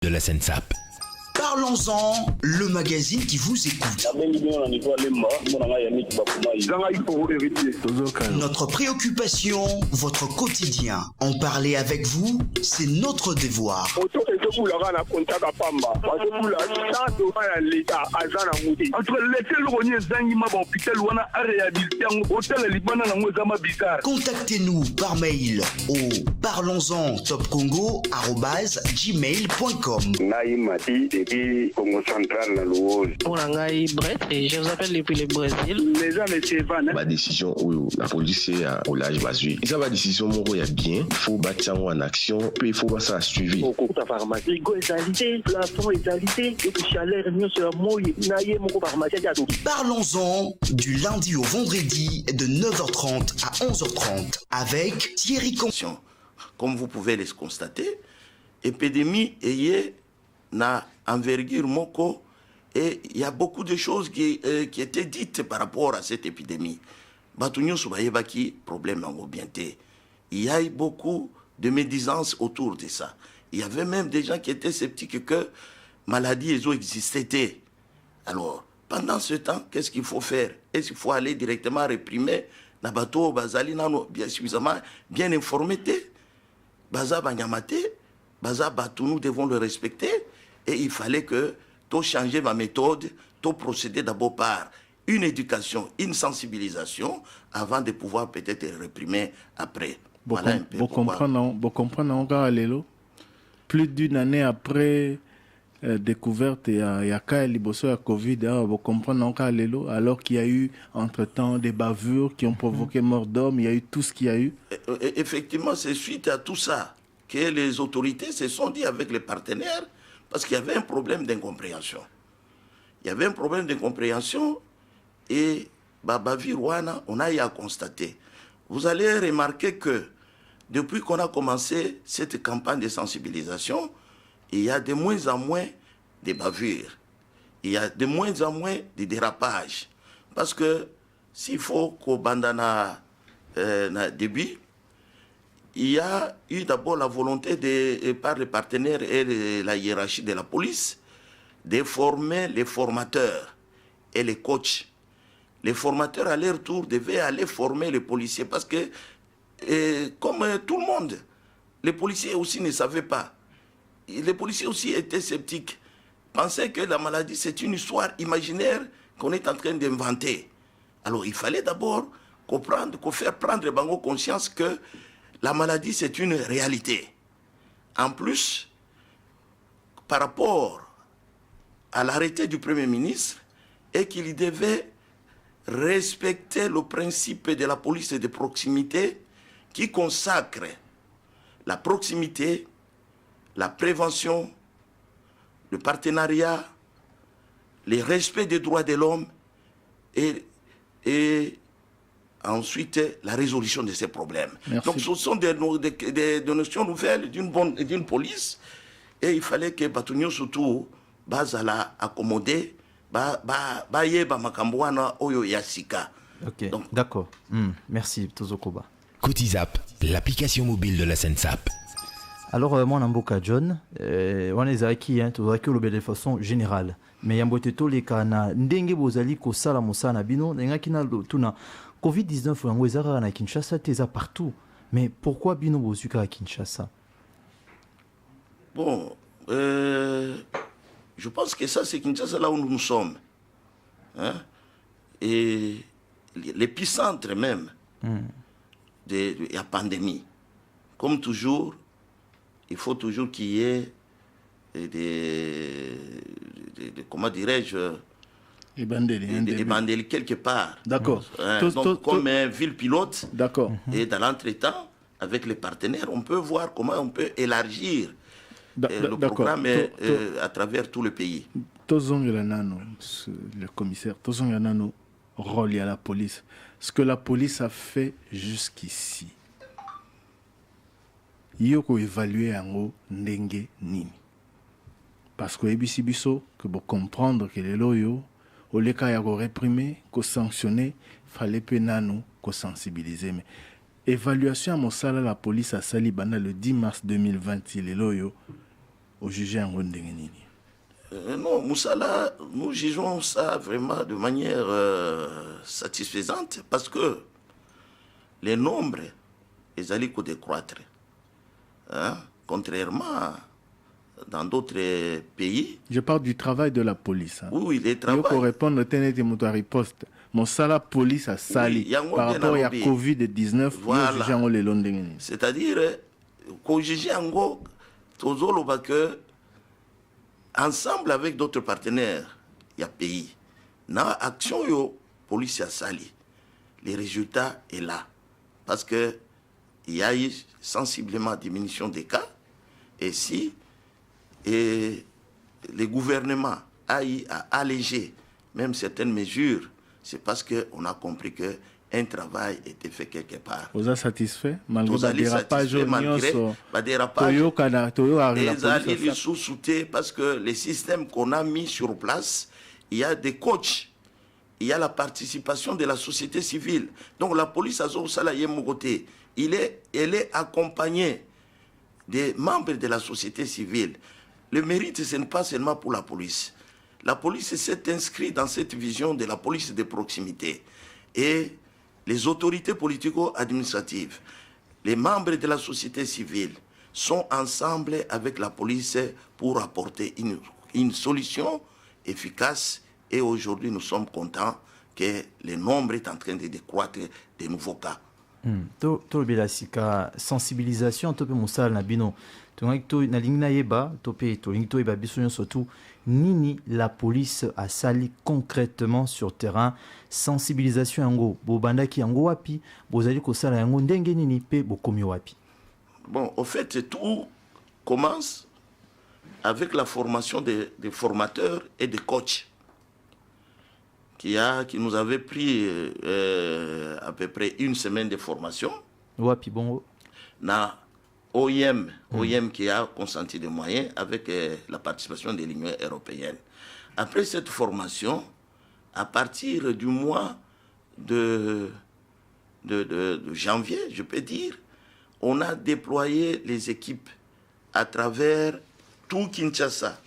de la SENSAP. Parlons-en, le magazine qui vous écoute. Notre préoccupation, votre quotidien. En parler avec vous, c'est notre devoir. Contactez-nous par mail au parlonsentopcongo@gmail.com. Congo central, et je vous appelle depuis le Brésil. Ma décision où la police est au large basé. Ça va décision mon il y a bien, il faut battre en action, puis il faut pas ça suivi. Parlons-en du lundi au vendredi de 9h30 à 11h30 avec Thierry Conscient. Comme vous pouvez le constater, l'épidémie est na envergure moko et il y a beaucoup de choses qui étaient dites par rapport à cette épidémie. Problème en mobilité. Il y a eu beaucoup de médisance autour de ça. Il y avait même des gens qui étaient sceptiques que maladies existaient. Alors, pendant ce temps, qu'est-ce qu'il faut faire? Est-ce qu'il faut aller directement réprimer na bateau bazali nano bien suffisamment bien informé baza banyamate baza batou, nous devons le respecter. Et il fallait que tout changer ma méthode, tout procéder d'abord par une éducation, une sensibilisation, avant de pouvoir peut-être réprimer après. Voilà un peu. Vous comprenez encore, Lélo? Plus d'une année après découverte, il y a cas liboso à Covid, vous comprenez encore, Lélo? Alors qu'il y a eu, entre-temps, des bavures qui ont provoqué mort d'homme, il y a eu tout ce qu'il y a eu. Effectivement, c'est suite à tout ça que les autorités se sont dit avec les partenaires, parce qu'il y avait un problème d'incompréhension. Il y avait un problème d'incompréhension et Bavir-Wana, on a eu à constater. Vous allez remarquer que depuis qu'on a commencé cette campagne de sensibilisation, il y a de moins en moins de bavures. Il y a de moins en moins de dérapages. Parce que s'il faut qu'au bandana début, il y a eu d'abord la volonté par les partenaires et la hiérarchie de la police de former les formateurs et les coachs. Les formateurs, à leur tour, devaient aller former les policiers parce que, comme tout le monde, les policiers aussi ne savaient pas. Les policiers aussi étaient sceptiques, pensaient que la maladie, c'est une histoire imaginaire qu'on est en train d'inventer. Alors, il fallait d'abord faire prendre Bango conscience que la maladie, c'est une réalité. En plus, par rapport à l'arrêté du Premier ministre, et qu'il devait respecter le principe de la police de proximité qui consacre la proximité, la prévention, le partenariat, le respect des droits de l'homme et ensuite la résolution de ces problèmes. Merci. Donc ce sont des notions nouvelles d'une police et il fallait que Batunyo surtout bazala accommoder yeba makambwana oyo yasika. Ok, donc d'accord. Merci Tozokoba. Kotizap, l'application mobile de la SENSAP. Alors moi Namboka John, on est zaki de façon générale. Mais yambote to le kana ndenge bozali ko sala musana bino ngaki na tuna Covid-19 yango ezaka na Kinshasa teza partout. Mais pourquoi bino bozuka à Kinshasa? Bon, je pense que ça c'est Kinshasa là où nous sommes. Hein? Et l'épicentre même de la pandémie. Comme toujours, il faut toujours qu'il y ait comment dirais-je, des bandeli quelque part. D'accord. Donc, comme un ville pilote. D'accord. Et dans l'entretemps, avec les partenaires, on peut voir comment on peut élargir le programme à travers tout le pays. Le commissaire, rôle à la police. Ce que la police a fait jusqu'ici. Yoko évaluer en haut ndenge nini. Parce que ebisi biso que vous comprendre que les loyaux au lieu qu'à réprimer, qu'à sanctionner, fallait penano, qu'à sensibiliser. Mais évaluation à mon salaire la police à Salibana le 10 mars 2020, les loyaux au juger en Rondingenini. Non, Moussala, nous jugeons ça vraiment de manière satisfaisante parce que les nombres, ils allaient décroître. Hein? Contrairement dans d'autres pays. Je parle du travail de la police. Hein. Oui, les travail. Pour répondre à riposte, mon sala police a sali par rapport à Covid-19. Voilà. C'est-à-dire, qu'au juger en gros, que ensemble avec d'autres partenaires, il y a pays. Dans l'action, la police a sali. Les résultats sont là. Parce qu'il y a eu sensiblement diminution des cas. Et si le gouvernement a eu à alléger même certaines mesures, c'est parce qu'on a compris qu'un travail était fait quelque part. Vous êtes satisfait malgré le dérapage parce que les systèmes qu'on a mis sur place, il y a des coachs, il y a la participation de la société civile. Donc la police a côté, elle est accompagnée des membres de la société civile. Le mérite, ce n'est pas seulement pour la police. La police s'est inscrite dans cette vision de la police de proximité. Et les autorités politico-administratives, les membres de la société civile sont ensemble avec la police pour apporter une solution efficace. Et aujourd'hui, nous sommes contents que le nombre est en train de décroître de nouveaux cas. Sensibilisation, Nini la police a sali concrètement sur terrain sensibilisation yango bobanda ki yango wapi bozali ko sala yango ndenge nini pe bokomi wapi. Bon, au fait, tout commence avec la formation des formateurs et des coachs qui nous avait pris à peu près une semaine de formation. Wapi bongo na OIM qui a consenti des moyens avec la participation de l'Union européenne. Après cette formation, à partir du mois de janvier, je peux dire, on a déployé les équipes à travers tout Kinshasa.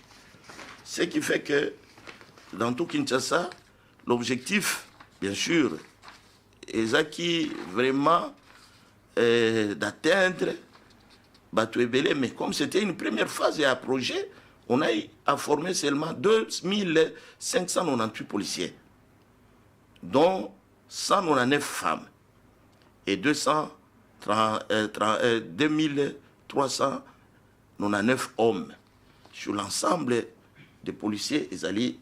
Ce qui fait que dans tout Kinshasa, l'objectif, bien sûr, est acquis vraiment d'atteindre Batouébélé, mais comme c'était une première phase et un projet, on a formé seulement 2598 policiers, dont 199 femmes et 2399 hommes. Sur l'ensemble des policiers, ils allaient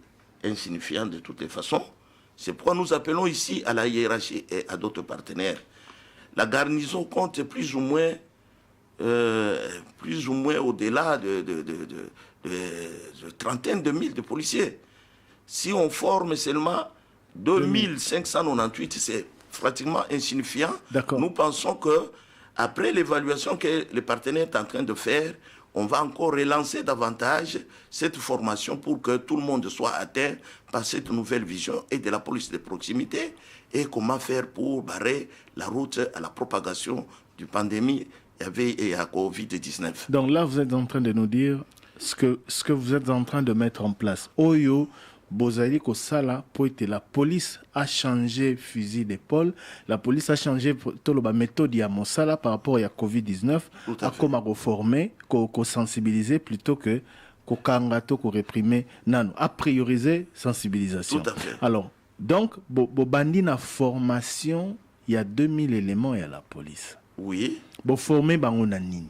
insignifiants de toutes les façons. C'est pourquoi nous appelons ici à la hiérarchie et à d'autres partenaires. La garnison compte plus ou moins au-delà de trentaine de mille de policiers. Si on forme seulement 2598, c'est pratiquement insignifiant. Nous pensons que après l'évaluation que les partenaires sont en train de faire, on va encore relancer davantage cette formation pour que tout le monde soit atteint par cette nouvelle vision et de la police de proximité et comment faire pour barrer la route à la propagation du pandémie et à Covid-19. Donc là, vous êtes en train de nous dire ce que vous êtes en train de mettre en place. Oyo, Bozali Kosala, la police a changé fusil d'épaule, la police a changé la méthode à Mosala par rapport à Covid-19, à comment reformer, sensibiliser plutôt que kangato, réprimer, à prioriser sensibilisation. Tout à fait. Alors, donc, bandi na formation, il y a 2000 éléments à la police. Oui. Bon, former bango nini.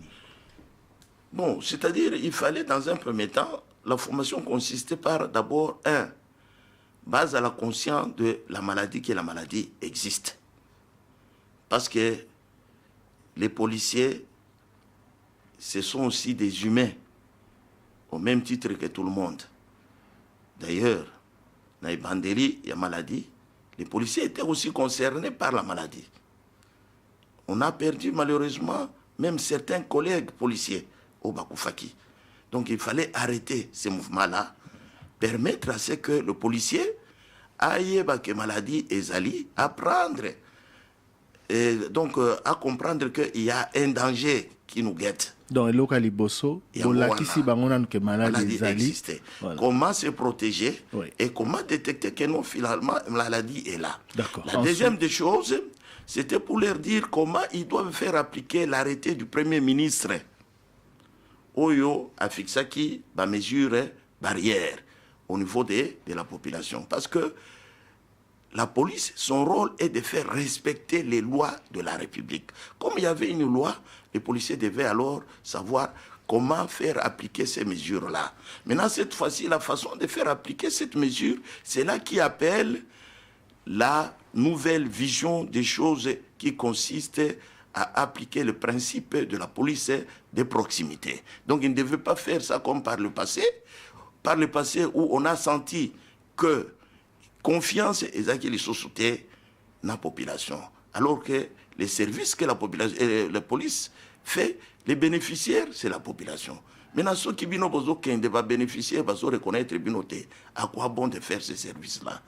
Bon, c'est-à-dire, il fallait dans un premier temps, la formation consistait par d'abord base à la conscience de la maladie, que la maladie existe. Parce que les policiers, ce sont aussi des humains, au même titre que tout le monde. D'ailleurs, dans les banderies, il y a maladie. Les policiers étaient aussi concernés par la maladie. On a perdu malheureusement même certains collègues policiers au Bakoufaki. Donc il fallait arrêter ces mouvements-là, permettre à ce que le policier aille que maladie et zali apprendre. Et donc à comprendre qu'il y a un danger qui nous guette. Dans le local Liboso, maladie maladie existait. Voilà. Comment se protéger et comment détecter que non, finalement, la maladie est là. La deuxième des choses, c'était pour leur dire comment ils doivent faire appliquer l'arrêté du Premier ministre. Oyo a fixé qui va mesurer barrière au niveau de la population. Parce que la police, son rôle est de faire respecter les lois de la République. Comme il y avait une loi, les policiers devaient alors savoir comment faire appliquer ces mesures-là. Maintenant, cette fois-ci, la façon de faire appliquer cette mesure, c'est là qui appelle la nouvelle vision des choses qui consiste à appliquer le principe de la police de proximité. Donc, il ne devait pas faire ça comme par le passé où on a senti que confiance est à qui les sociétés dans la population. Alors que les services que la police fait, les bénéficiaires, c'est la population. Maintenant, ceux qui ne vont pas bénéficier, vont reconnaître à quoi bon de faire ces services-là.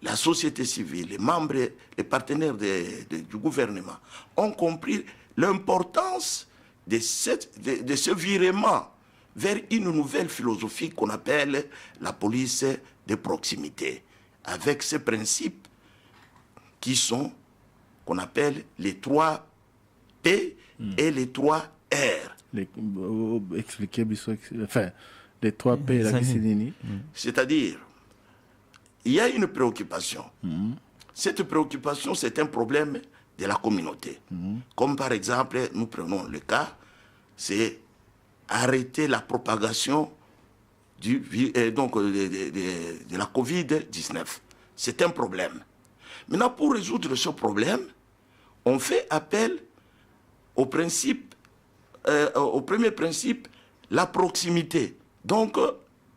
La société civile, les membres, les partenaires du gouvernement ont compris l'importance de ce virement vers une nouvelle philosophie qu'on appelle la police de proximité, avec ces principes qui sont, qu'on appelle les 3 P et les 3 R. Expliquez, enfin, les 3 P, la c'est-à-dire, il y a une préoccupation. Cette préoccupation, c'est un problème de la communauté. Comme par exemple, nous prenons le cas, c'est arrêter la propagation de la Covid-19. C'est un problème. Maintenant, pour résoudre ce problème, on fait appel au premier principe, la proximité. Donc,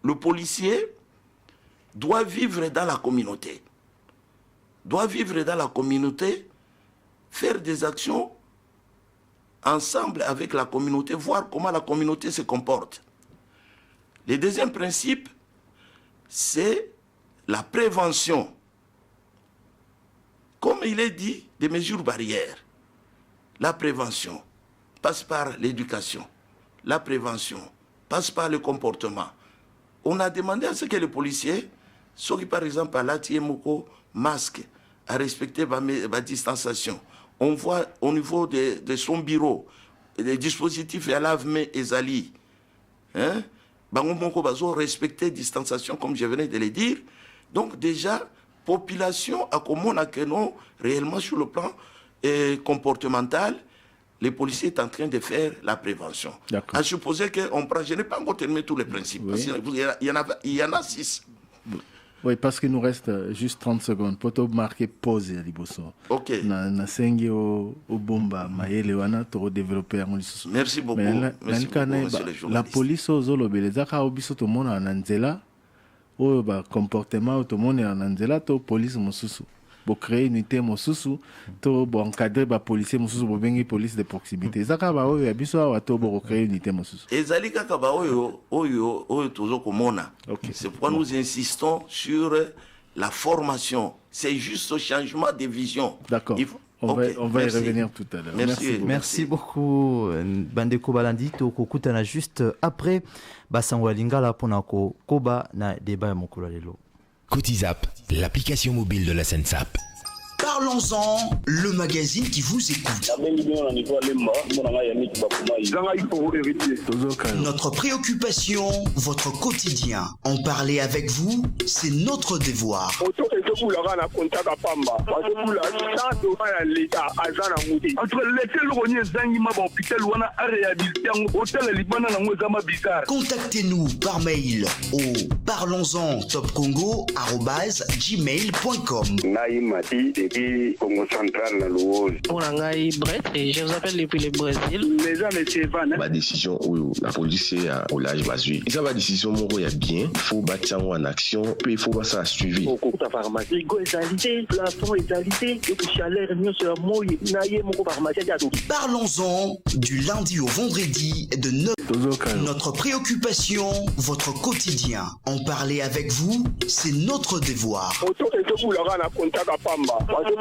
le policier doit vivre dans la communauté. Faire des actions ensemble avec la communauté, voir comment la communauté se comporte. Le deuxième principe, c'est la prévention. Comme il est dit, des mesures barrières. La prévention passe par l'éducation. La prévention passe par le comportement. On a demandé à ce que les policiers, ceux qui par exemple à l'Atiemoko, masque, à respecter la distanciation. On voit au niveau de son bureau, les dispositifs à lave-mains et Zali. Respecter la distanciation, comme je venais de le dire. Donc déjà, population a comment réellement sur le plan comportemental, les policiers sont en train de faire la prévention. À supposer qu'on prend, je n'ai pas encore terminé tous les principes, parce qu'il y en a 6. Oui, parce qu'il nous reste juste 30 secondes. Pour te marquer pause, Liboso. Ok. Na sengi au bomba, maïle wana to développer. Merci beaucoup. Merci beaucoup, la police aux olobelezaka obiso to mona ananzela. O ba comportement to mona ananzela to police mosusu. Pour créer une unité mosusu, to encadrer ba policier mosusu pour bengi police de proximité. Zaka ba oyo abiso wa to pour créer une unité mosusu. Ezali kaka ba oyo tozo komona. C'est pourquoi nous insistons sur la formation. C'est juste ce changement de vision. D'accord. On va y revenir tout à l'heure. Merci beaucoup. Bandeko Balandi to kokutana juste après Basango Lingala ponako koba na débat mokolo lelo. Cotizap, l'application mobile de la SENSAP. Parlons-en, le magazine qui vous écoute. Notre préoccupation, votre quotidien. En parler avec vous, c'est notre devoir. Contactez-nous par mail au parlonsentopcongo@gmail.com. Congo Central, la Louose. Brett, et je vous appelle depuis le Brésil. Les gens de Sévan. Ma décision, oui, la police est au large basé. Et ça, ma décision, mon il y a bien. Il faut battre en action, puis il faut pas ça suivi. Au cours de la pharmacie, égalité, plafond égalité, et puis chaleur, mieux sur le mot, naïe, mon pharmacie. Parlons-en du lundi au vendredi de 9. Notre préoccupation, votre quotidien. En parler avec vous, c'est notre devoir.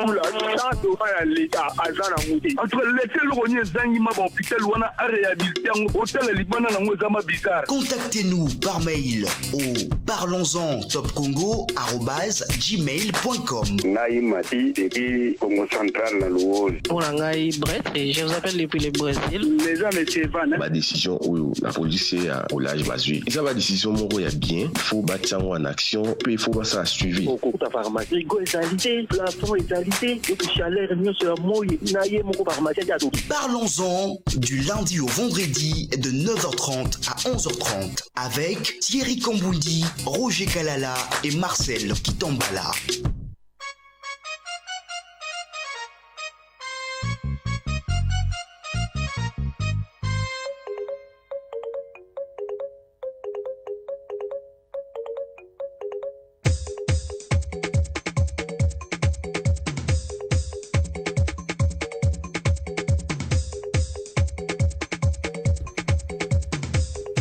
là, ça doit l'État à Zanamouti. En tout cas, laissez-le revenir Zangima dans l'hôpital ou à réhabiliter un hôtel Liban dans Mozama Bizarre. Contactez-nous par mail au parlonsentopcongo@gmail.com. Naïmati depuis Congo Central la Louose. Mon nom est Brett et je vous appelle depuis le Brésil. Les gens, M. Van. Ma décision, oui, la police est au large basé. Et ça, ma décision, mon il y a bien. Il faut battre en action, puis il faut pas ça suivi. Au cours de la pharmacie. Rigo égalité, plafond égalité, et que chaleur mieux sur un mot, naïe, mon pharmacie. Parlons-en du lundi au vendredi de 9h30 à 11h30 avec Thierry Kamboundi, Roger Kalala et Marcel Kitambala.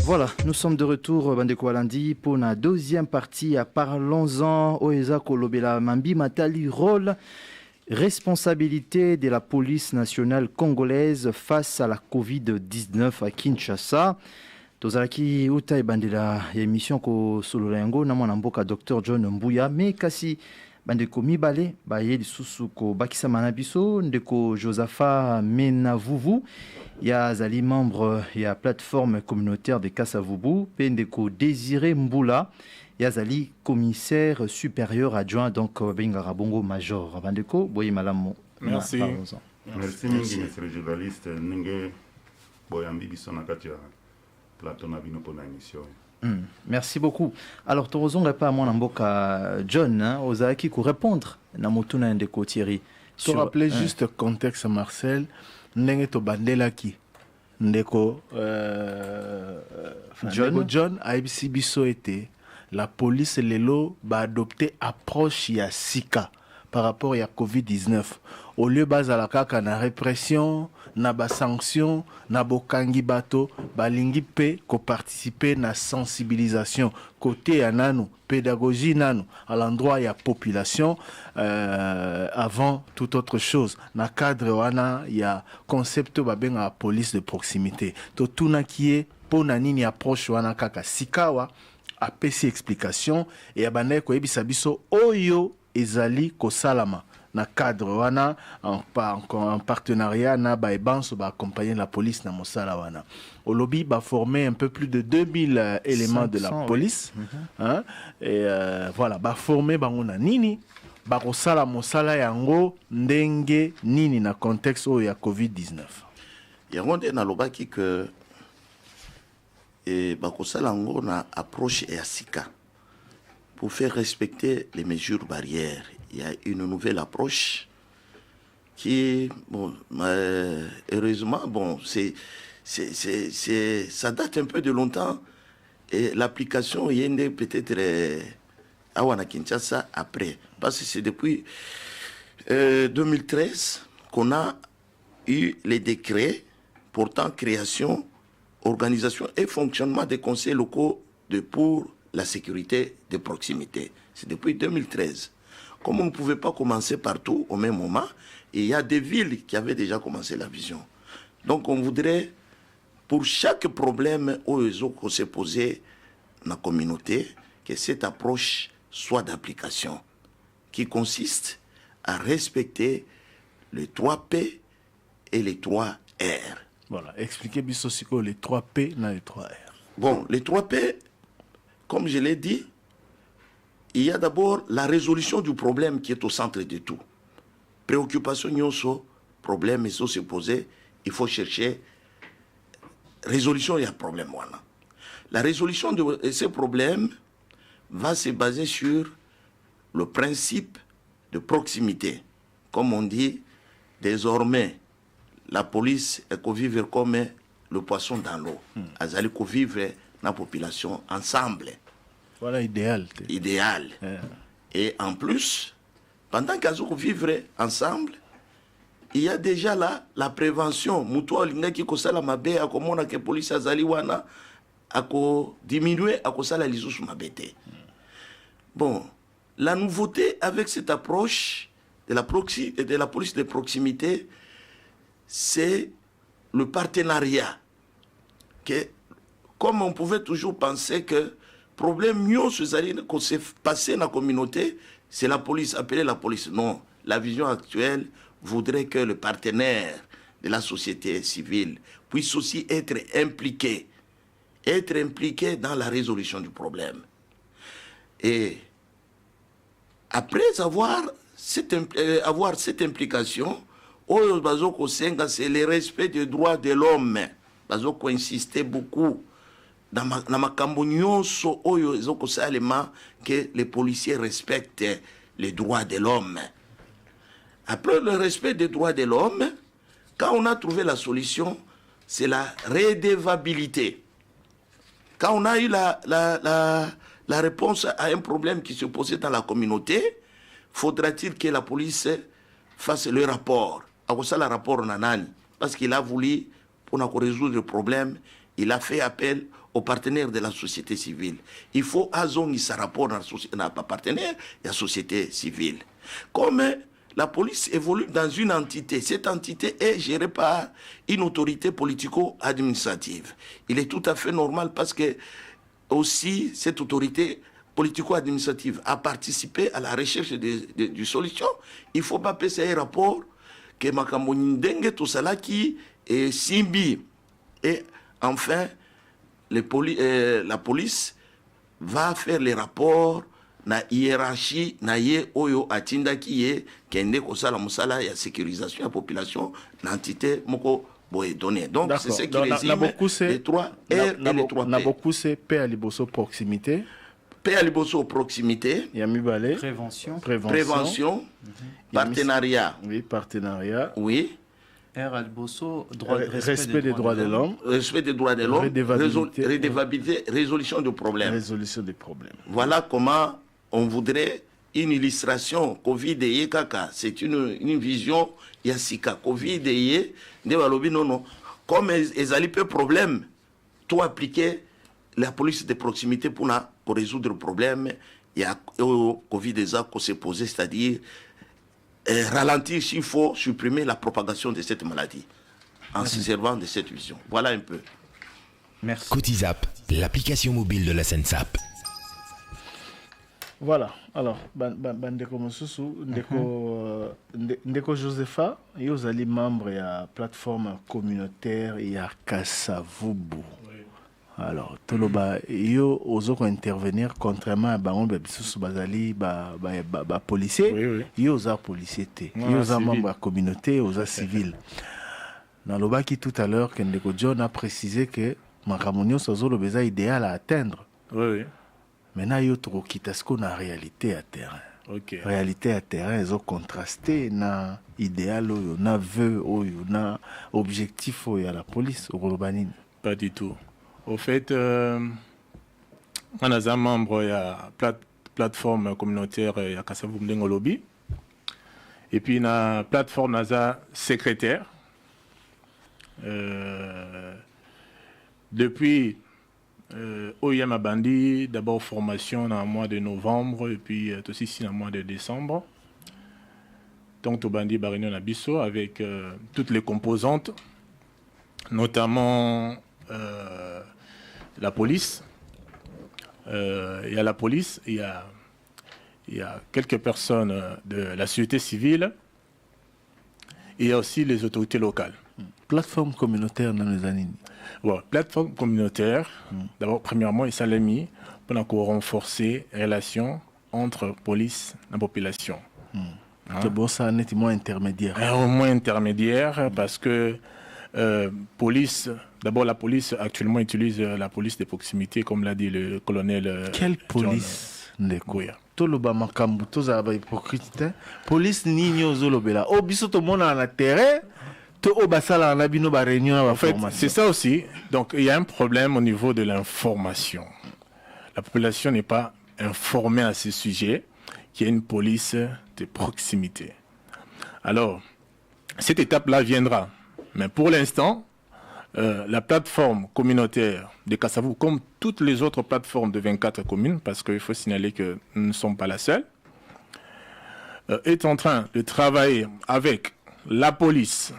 Voilà, nous sommes de retour, Bandeko Alandi, pour la deuxième partie à Parlons-en, Oeza Kolobela Mambi Matali, rôle, responsabilité de la police nationale congolaise face à la Covid-19 à Kinshasa. Tozalaki uta bandela émission ko solola yango na mwana mboka Dr John Mbuya, mais kasi bandeko mibale baye lisusu ko bakisa manabiso ndeko Josapha Menavuvu ya zali membre ya plateforme communautaire de Kasavubu, pe ndeko Désiré Mbula ya zali commissaire supérieur adjoint donc Bengara Bongo major. Bandeko boye malamu. Merci. Merci mingi monsieur le journaliste ninge boyambi biso na kati ya plateau na bino pona émission. Merci beaucoup. Alors torozonga pa mwana mboka John ozaki ko répondre na motuna ndeko Thierry. Tu rappelais juste le contexte Marcel. Ndenge to bandela ki ndeko John AIBC biso était la police lelo ba adopter approche ya sika par rapport à Covid-19 au lieu bazala kaka na répression na ba sanction na bokangi bato balingi pe ko participer na sensibilisation côté ya nanu pédagogie nanu à l'endroit ya population avant toute autre chose na cadre wana ya concept babenga police de proximité to tuna kie pona nini approche wana kaka sikawa apesi explication et abane ko yebisa biso oyo ezali kosalama na cadre wana en partenariat na ba ebanso ba accompagner la police na mosala wana au lobby ba former un peu plus de 2000 éléments de la police hein et voilà ba former bango na nini ba kosala mosala yango ndenge nini na contexte oyo ya Covid-19 yango nde nalobaki que ba kosala yango na approche ya sika pour faire respecter les mesures barrières. Il y a une nouvelle approche qui, bon, heureusement, bon, ça date un peu de longtemps et l'application y est peut-être à Wana Kinshasa après. Parce que c'est depuis 2013 qu'on a eu les décrets portant création, organisation et fonctionnement des conseils locaux pour la sécurité de proximité. C'est depuis 2013. Comme on ne pouvait pas commencer partout au même moment, il y a des villes qui avaient déjà commencé la vision. Donc on voudrait, pour chaque problème qu'on s'est posé dans la communauté, que cette approche soit d'application, qui consiste à respecter les 3 P et les 3 R. Voilà, expliquez bien aussi les 3 P dans les 3 R. Bon, les 3 P, comme je l'ai dit, il y a d'abord la résolution du problème qui est au centre de tout. Préoccupation, problème, il faut se poser, il faut chercher résolution, il y a problème. Voilà. La résolution de ces problèmes va se baser sur le principe de proximité. Comme on dit, désormais, la police est vivre comme le poisson dans l'eau. Elle allait vivre la population ensemble. Voilà idéal. Idéal. Et en plus, pendant qu'elles vivent ensemble, il y a déjà là la prévention. Mutua linga ki kosala mabe akomona ke police azali wana ako diminuer akosala lisusu mabete. Bon, la nouveauté avec cette approche de la police de proximité, c'est le partenariat. Comme on pouvait toujours penser que problème mieux qu'on s'est passé dans la communauté, c'est la police, appeler la police. Non, la vision actuelle voudrait que le partenaire de la société civile puisse aussi être impliqué dans la résolution du problème. Et après avoir cette implication, c'est le respect des droits de l'homme. Bazoko insistait beaucoup dans ma cambonioso que les policiers respectent les droits de l'homme. Après le respect des droits de l'homme, quand on a trouvé la solution, c'est la redevabilité. Quand on a eu la réponse à un problème qui se posait dans la communauté, faudra-t-il que la police fasse le rapport. Le rapport parce qu'il a voulu, pour résoudre le problème, il a fait appel aux partenaires de la société civile. Il faut azongi sa rapport dans la partenaire et la société civile. Comme la police évolue dans une entité, cette entité est gérée par une autorité politico-administrative. Il est tout à fait normal parce que aussi cette autorité politico-administrative a participé à la recherche de solutions. Il ne faut pas passer un rapport que Makambonindenge Tosalaki et Simbi. Et enfin, la police va faire les rapports na hiérarchie na ye oyo atinda ki ye kende kosala musala ya sécurisation de la population l'entité moko boye donné. Donc c'est ce qui résume les 3 R et les 3 P. Na beaucoup c'est paix à liboso proximité. Paix à liboso proximité. Yamibale. Prévention. Partenariat. Oui, partenariat. Oui. R. Albosso, respect des droits de l'homme. Respect des droits de l'homme. Redevabilité, résolution de problèmes. Résolution des problèmes. Voilà comment on voudrait une illustration. Covid et kaka, c'est une vision yasika. Covid et non. Comme les alliés peu problème, tout appliquer la police de proximité pour résoudre le problème. Il y a Covid déjà qu'on s'est posé, c'est-à-dire ralentir s'il faut supprimer la propagation de cette maladie en se servant de cette vision. Voilà un peu. Merci. Cotizap, l'application mobile de la SENSAP. Voilà. Alors, Bandeko Mosusu, Ndeko Josepha, vous allez membre de la plateforme communautaire et à Kasavubu. Alors, toloba yo ozo intervenir contrairement à bango bisusu bazali ba policier, yo oza policier té, yo oza membre de la communauté, oza civil. Dans le baki tout à l'heure Ndeko John a précisé que makamonio sozo le beza idéal à atteindre. Oui. Maintenant yo tro kitasko na réalité à terrain. OK. Réalité à terrain ils ont contrasté na idéal oyo na vœu oyo na objectif oyo à la police au Robanine. Pas du tout. Au fait, on a un membre de la plateforme communautaire à Kasavubu Mdengo Lobby. Et puis, la plateforme NASA secrétaire. Depuis OIM a bandi, d'abord formation dans le mois de novembre et puis aussi dans le mois de décembre. Donc, au bandi Barignon Abisso avec toutes les composantes, notamment la police. Il y a la police, il y a quelques personnes de la société civile et il y a aussi les autorités locales. Plateforme communautaire dans les années. Ouais, plateforme communautaire, d'abord, premièrement, il s'est mis pour renforcer les relations entre police et la population. C'est bon, ça est moins intermédiaire. Au moins intermédiaire, parce que police, d'abord la police actuellement utilise la police de proximité, comme l'a dit le colonel. Quelle police Ndeko? Toloba makambu toza ba hypocrite. Police ni nyozo lobela. O biso to mona na terrain. En fait, c'est ça aussi. Donc, il y a un problème au niveau de l'information. La population n'est pas informée à ce sujet, qu'il y a une police de proximité. Alors, cette étape-là viendra. Mais pour l'instant, la plateforme communautaire de Kasavubu, comme toutes les autres plateformes de 24 communes, parce qu'il faut signaler que nous ne sommes pas la seule, est en train de travailler avec la police,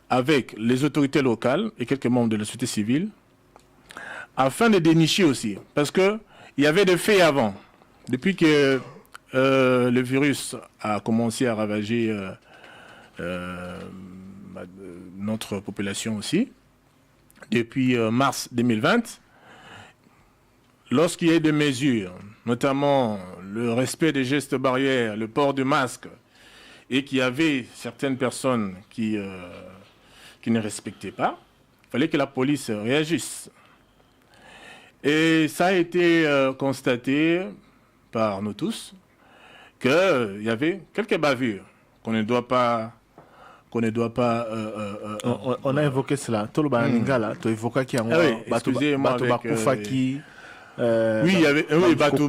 avec les autorités locales et quelques membres de la société civile, afin de dénicher aussi. Parce qu'il y avait des faits avant. Depuis que le virus a commencé à ravager notre population aussi, depuis mars 2020, lorsqu'il y a eu des mesures, notamment le respect des gestes barrières, le port du masque, et qu'il y avait certaines personnes qui ne respectaient pas, il fallait que la police réagisse. Et ça a été constaté par nous tous qu'il y avait quelques bavures qu'on ne doit pas... on a évoqué cela. Tout le Baningala, tu évoquais qu'il y a un excusez-moi oui, il y avait bateau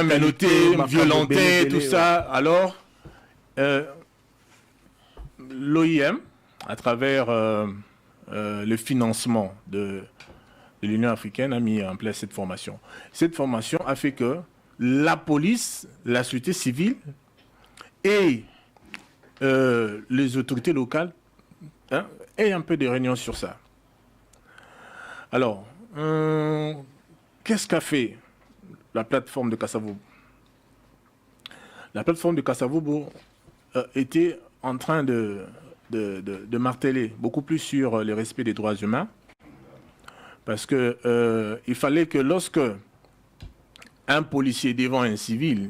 menotté, violenté, tout ça. Alors, l'OIM, à travers le financement de l'Union africaine, a mis en place cette formation. Cette formation a fait que la police, la société civile et les autorités locales aient un peu de réunions sur ça. Alors, qu'est-ce qu'a fait la plateforme de Kasavubu? La plateforme de Kasavubu était en train de marteler beaucoup plus sur le respect des droits humains, parce que il fallait que lorsque un policier devant un civil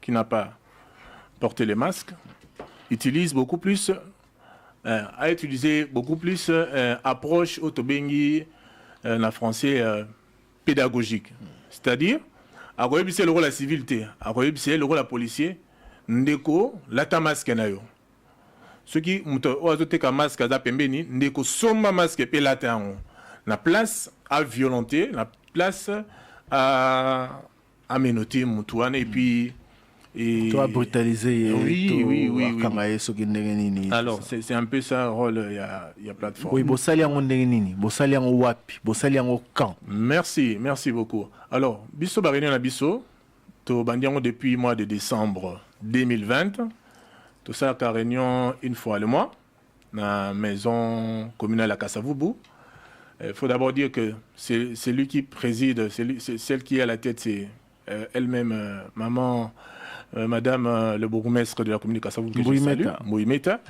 qui n'a pas porté les masques utilise beaucoup plus, a utilisé beaucoup plus approche autobengi en français pédagogique. C'est-à-dire, à quoi c'est le rôle de la civilité, à quoi c'est le rôle de la policier, ndeko lata masque na yo. Ce qui muto oazote ka masque za pembeni ndeko soma masque pe lata en la place à violenter, la place à menotter mutuane et puis toi brutaliser oui. Alors c'est un peu ça rôle il y a plateforme. Oui, bosali yango ndenge nini, bosali yango wapi, bosali yango quand. Merci beaucoup. Alors biso ba réunion na biso to bandiango depuis mois de décembre 2020. Tout ça à réunion une fois le mois na maison communale à Kasavubu. Il faut d'abord dire que c'est lui qui préside, c'est celle qui est à la tête, c'est elle-même maman Madame le bourgmestre de la commune de Kasavubu, Mouimeta,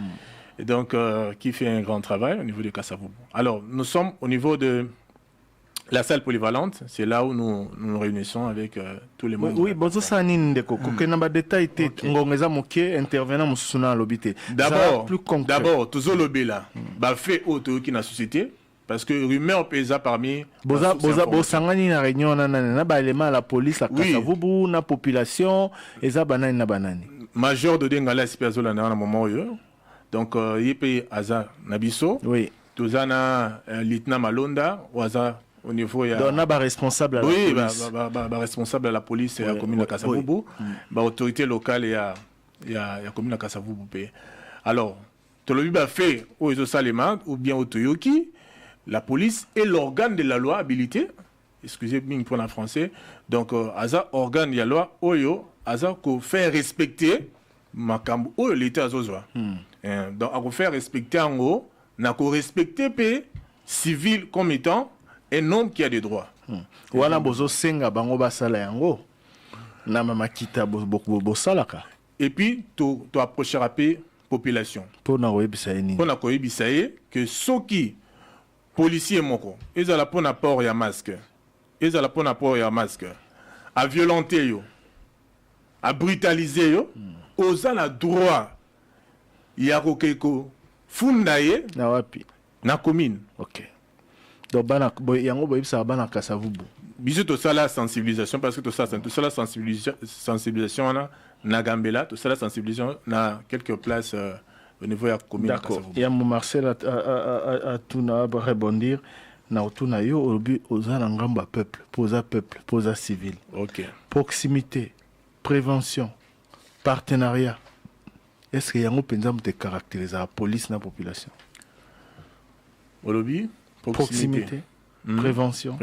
et donc qui fait un grand travail au niveau de Kasavubu. Alors, nous sommes au niveau de la salle polyvalente, c'est là où nous nous réunissons avec tous les membres. Oui, bon, ça ndeko, kokenamba détail té ngongeza moké intervenant musuna lobité. D'abord, tous lobé là, ba fait auto qui na société. Parce que rumeur pesa parmi boza sangani na réunion na ba élément la police la Kasavubu na population eza banani na banani major de dengala sipazola na moment yo donc ype aza nabiso oui tozana lieutenant Malonda waza au niveau ya donc na ba responsable à la police ba responsable à la police et la commune de Kasavubu ba autorité locale ya commune de Kasavubu. Alors tolobi ba fait au Salema ou bien au Toyoki. La police est l'organe de la loi habilité, excusez-moi pour en français, donc Aza organe de la loi, Oyo, Aza ko faire respecter Makambu, Oyo l'État Azozwa. Donc à faire respecter en haut, n'a ko respecter pe civil comme étant un homme qui a des droits. Voilà bozo senga bango basala yango. Na mama kita bo salaka. Et puis tu approcher la population. Pour na koyebisa ni. Pour na koyebisa que soki policier moko, ils ont la peau port ya masque. Ils ont la peau port ya masque. À violenter yo, à brutaliser yo, aux a la droit. Ya kokeko fundaye na wapi na commune. OK. Donc bana yango boyib sa bana Kasavubu. Biso to ça la sensibilisation parce que tout ça la sensibilisation na Gambela, tout ça la sensibilisation na quelques places au niveau de la commune. D'accord. Et à Marcel à tout rebondir na otuna yo obi ozana ngamba peuple, posa civil. OK. Proximité, prévention, partenariat. Est-ce que yango penza te caractériser la police na population? Olobi proximité, prévention,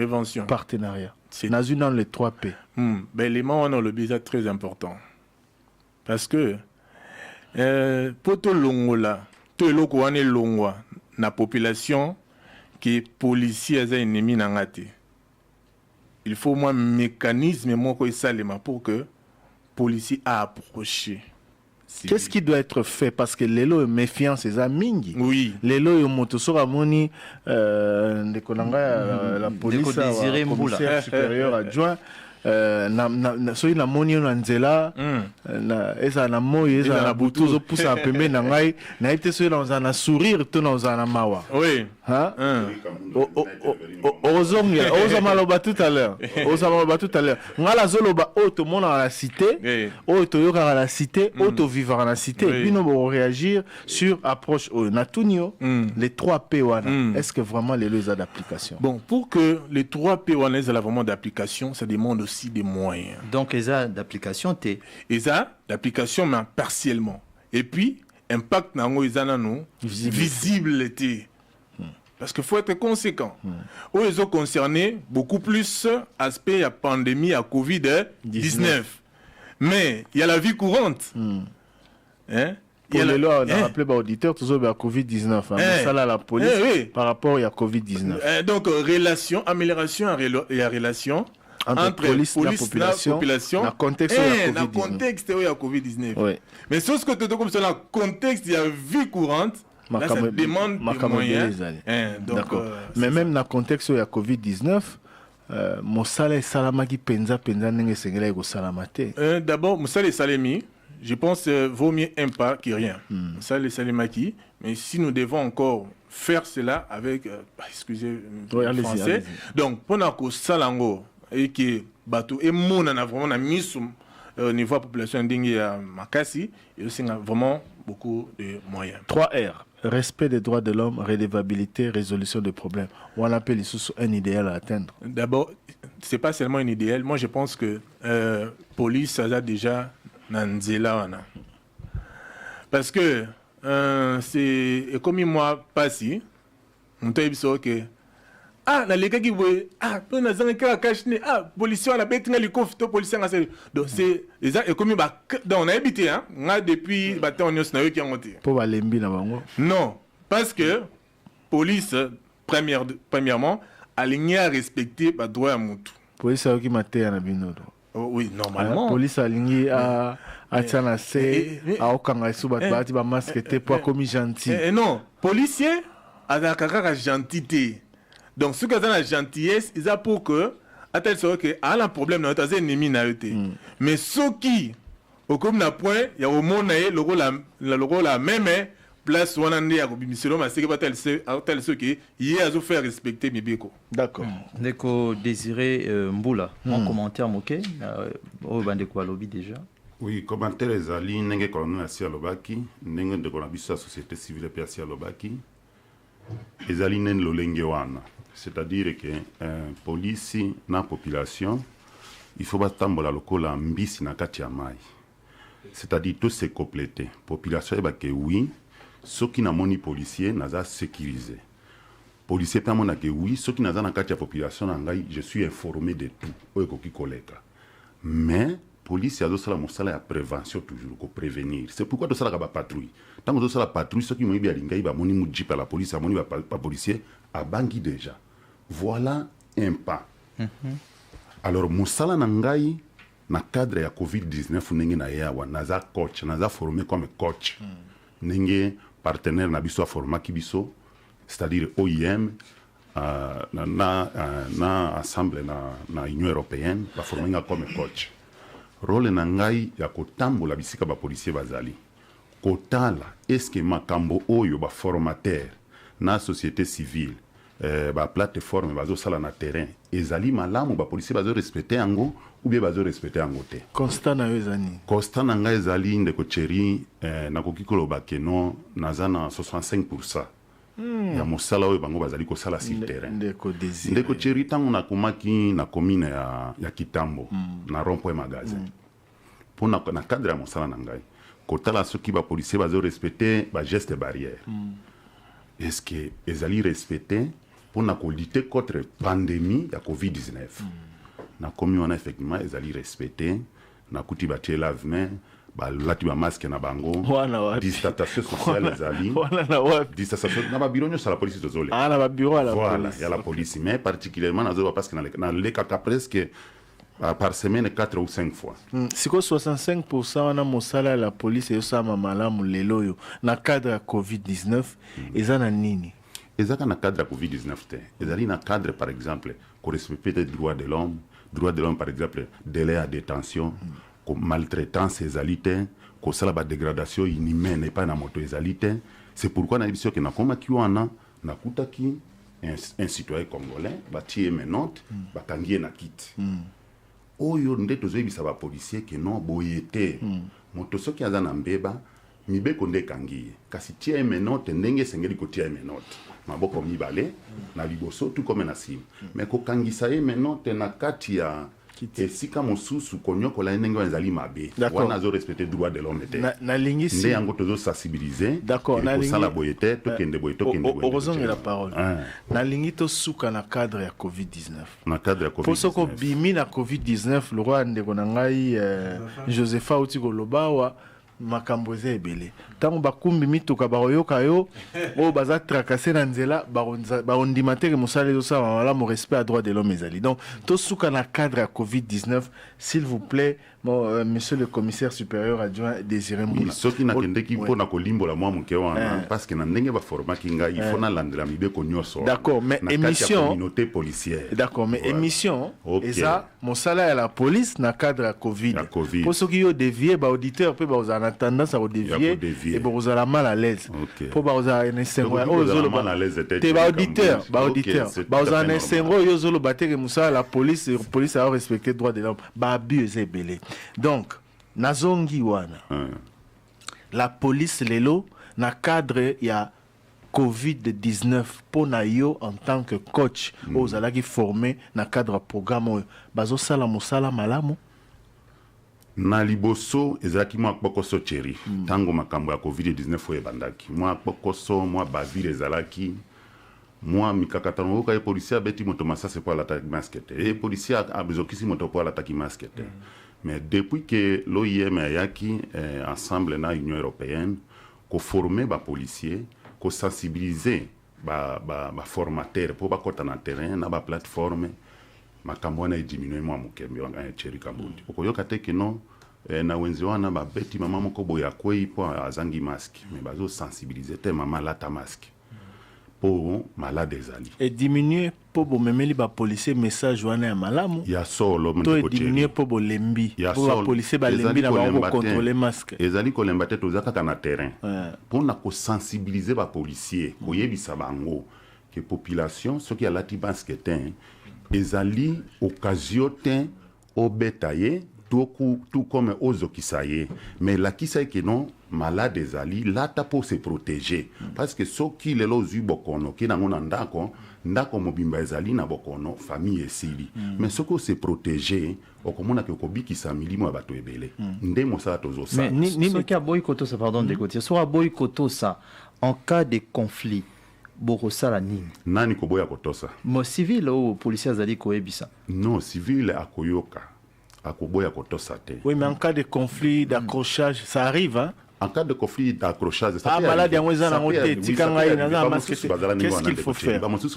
partenariat. C'est dans les 3 P. Ben les mots on le très important. Parce que pour tout longola, tout le monde longwa na population qui est policier et ennemi nangate. Il faut un mécanisme pour que policier a approché. Qu'est-ce qui doit être fait? Parce que l'élo est méfiant, c'est Amingi. Oui. L'élo est motosora moni, la police, le commissaire supérieur adjoint. Soki na moni na nzela eza na moi eza na butu zo pousa pembe na ngai na ite soki na sourire to na mawa. Oui. Hein? Oza maloba tout à l'heure. Oza maloba tout à l'heure. Ngala zoloba o to mona na la cité, o to yoka na la cité, o to vivre na cité. Bino bo réagir sur approche na tunio les 3 P wana. Est-ce que vraiment les lois d'application? Bon, pour que les 3 P wana aient vraiment d'application, ça demande aussi des moyens. Donc, ESA d'application, ESA d'application, mais partiellement. Et puis, impact nango ESA nano, visibilité. Parce qu'il faut être conséquent. Où ils ont concerné beaucoup plus aspect à pandémie, à Covid-19. Mais il y a la vie courante. Hein? Pour les lois, on a rappelé aux auditeurs, toujours à Covid-19. Ça là, la police, par rapport à Covid-19. Donc, amélioration et relation entre police et la population dans le contexte de la COVID-19. Oui. Mais ce que tu as comme ça, dans le contexte de la vie courante, là, ça demande des moyens. Mais même dans le contexte de la COVID-19, mon salaire salamaki penza nenge sengela ego salamate. D'abord, mon salaire salami, je pense vaut mieux un pas que rien. Mon salaire salamaki, mais si nous devons encore faire cela avec, excusez le français, donc pendant que salango et que bateau et mon a vraiment mis au niveau de la population dingue à Makassi, et aussi vraiment beaucoup de moyens. 3R. Respect des droits de l'homme, redevabilité, résolution de problèmes. On appelle ici un idéal à atteindre. D'abord, ce n'est pas seulement un idéal. Moi, je pense que police, ça a déjà Nanzela. Parce que c'est comme moi, pas si. On t'a dit que na les gars qui voient on a zanga ka kashne policier on a bête nga likof to policier nga c'est donc c'est et comme ba on a habité nga depuis baté on est na yo qui monté pour balembi na bango non parce que police premièrement aligné à respecter ba droit à mutu police a qui maté na bino oui normalement police aligné à tiana c'est à okanga suba bati ba masque te pour comme gentil non policier a kaka gentillité. Donc, ce que dans la gentillesse, ils ont pour que, à tel sort que, à un problème, nous avons un ennemi. Mais ce qui, au comme n'a point, il y a au monde, le rôle la même place où on a à Bimiselo, mais c'est que tel ce qui, il y a à faire respecter mes béco. D'accord. Neko Désiré Mboula, mon commentaire, ok, au Bandeko Alobi déjà. Oui, commentaire les alliés, n'engagent qu'on a assis à l'Obaki, n'engagent de qu'on a vu la société civile et assis à l'Obaki, les alliés n'en l'olengewana. C'est-à-dire que police na population il faut batambola lokola mbisi na kati ya mai. C'est-à-dire tout se compléter. Population ba que oui, ceux qui na moni policier naza sécurisé. Policier pa mona que oui, ceux qui naza na kati ya population ngai je suis informé de tout. Oyo ki koleka. Mais police a dosala mosala ya prévention toujours ko prévenir. C'est pourquoi dosala ka ba patrouille. Tant que dosala patrouille ceux qui mo bi alingai ba moni mu jipa la police a moni ba policier a bangi déjà. Voilà un pas. Alors, Moussala Nangai, na cadre ya COVID-19, n'enge na yawa, naza coach, naza formé comme coach. N'enge partenaire na biso format kibiso, c'est-à-dire OIM, na assemblée na Union européenne, la formé comme coach. Rôle nangai ya kotambola bisika ba policier bazali. Kotala, est-ce que makambo oyo ba formateur na société civile ba plateforme bazo sala na terrain ezali malamu ba policier bazo respecter yango ou bien bazo respecter yango te constat na ezani constat na nga ezali ndeko cheri na kokikolo bakeno nazana 65% ya mosala oyo bango bazali ko sala sur terrain ndeko cheri tango na komaki na commune ya Kitambo na rond-point magasin pona na cadre ya mosala na ngai kotala soki ba policier bazo respecter ba geste barrière est-ce que ezali respecter pour lutter contre la pandémie de COVID-19. Na commis on a effectivement ezali respecté na kuti batie lave-main balati ba masque na bango distanciation sociale ezali distanciation na ba bureau nyonso la police tozole na ba bureau la voilà police il y a la police mais particulièrement nazo parce que na le cas presque par semaine 4 ou 5 fois. Siko 65% wana mosala la police yosama malamu lelo yo na cadre ya COVID-19 eza na nini? Eza na cadre ya COVID-19 te. Ezali na cadre par exemple ko respecter les droits de l'homme par exemple délai à détention, ko maltraitance ezali te, ko sala ba dégradation inhumaine et pas na moto ezali te. C'est pourquoi na biso ke na koma ki wana na kutaki un citoyen congolais ba tie menote ba kangie na kit. Oyo nde tozoyebisa ba policier ke non boyete moto soki aza na mbeba mibeko nde kangiye kasi tia menote ndenge sengeli ko tia menote maboko mibale na liboso tout comme na sim mais ko kangisa menote na kati ya esika mosusu konyokola ndenge ezali mabe wana zo respecter droit de l'homme te na lingisi nde yango tozo sensibiliser d'accord na lingi sala boyete to kende boyeto kende boyeto heureusement la parole na lingi to suka na cadre ya COVID-19 na cadre ya COVID-19 posoko bimi na COVID-19 le roi ndeko na ngai Josepha Otiko Lobawa makambo eza ebele ntango bakumbi mituka bakoyoka yo oyo baza tracasser na nzela baondima te ke mosala ezosala malamu respect à droit de l'homme ezali donc tosuka na cadre ya COVID-19 s'il vous plaît monsieur le commissaire supérieur adjoint Désiré Mbula soki nakendeki mpona kolimbola mwa moke wana parce que na ndenge baformaki ngai il faut nalandela mibeko nyonso d'accord mais émission communauté policière d'accord mais émission eza mosala ya la police na cadre ya Covid po soki yo dévier baauditeur mpe bazala na tendance à redévier et bazala mal à l'aise po bazala na esengo oyo ozoloba te baauditeur bazala na esengo oyo ozoloba te ke mosala la police a respecté droit de l'homme baabu eza ebele. Donc, nazongi wana. La police lelo na cadre ya COVID-19 pour na yo en tant que coach aux alaki formé na cadre programme bazo sala musala malamu na liboso ezalaki mwa kpokoso cheri tango makambo ya COVID-19 oyo ebandaki mwa kpokoso mwa bavire ezalaki moi mikakatano ka policier beti moto masase pour l'attaque masquette et policier abizokisi moto pour l'attaque masquette mais depuis que l'OIM ayaki ensemble na Union européenne ko former ba policier ko sensibiliser ba formateur pour ba kota na terrain na ba plateforme makambo na diminuer moi mukembe wanga cheri kambundi okoyoka te que non na wenzi wana ba beti mama moko boya kwei po azangi masque mais bazo sensibiliser te mama lata masque pour malade ezali et diminuer pour bo memeli ba policier message wana ya malamu ya solo to diminuer pour bo lembi pour ba policier ba lembi na ba contrôler masque ezali ko lemba te tozaka kana terrain pour na ko sensibiliser ba policier ko yebisa bango que population ce qui a lati masque ten ezali occasion ten obetaye tout comme ozokisaye mais la kisaye que non malade ezali lata pour se protéger parce que so ki lelo zu bokono ki nango na ndako mobimba ezali na bokono famille esili mais soko se protéger okomona ke kobikisa milimo ya bato ebele nde mosala tozosa mais ni soki aboyi kotosa pardon de côté so aboyi kotosa en cas de conflit bokosala nini nani koboya kotosa mo civil ou policier azali koyebisa non civil akoyoka akoboya kotosa te oui mais en cas de conflit d'accrochage ça arrive hein. En cas de conflit d'accrochage, ça malade qu'est-ce qu'il faut faire? Malade tout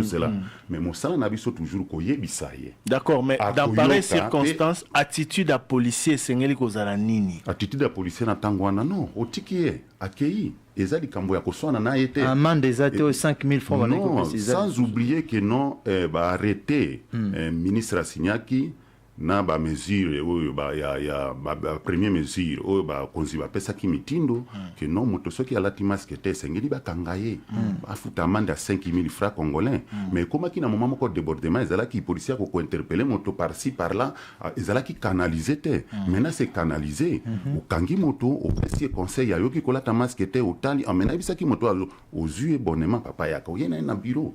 cela. Mais mon sang n'a toujours d'accord, mais dans pareilles circonstances, attitude à policier, c'est nini? Attitude à policier na tangwana non, otikie, accueilli. Ezali kambo ya koswana na été. Amende des athées 5000 francs. Non, sans oublier que non, arrêté ministre Asignaki na ba mesure oyo ba ya première mesure oyo ba konzi ba pesa ki mitindo que non moto soki alati masque te sengeli ba kangaye afuta amende à 5000 francs congolais mais comment ki na moment moko débordement ezala ki policier ko interpeller moto par ci par là ezala ki canaliser te maintenant c'est canaliser o kangi moto o pesi conseil ayoki kolata masque te o tali amena bisa ki moto aux yeux bonnement papa yako yena na bureau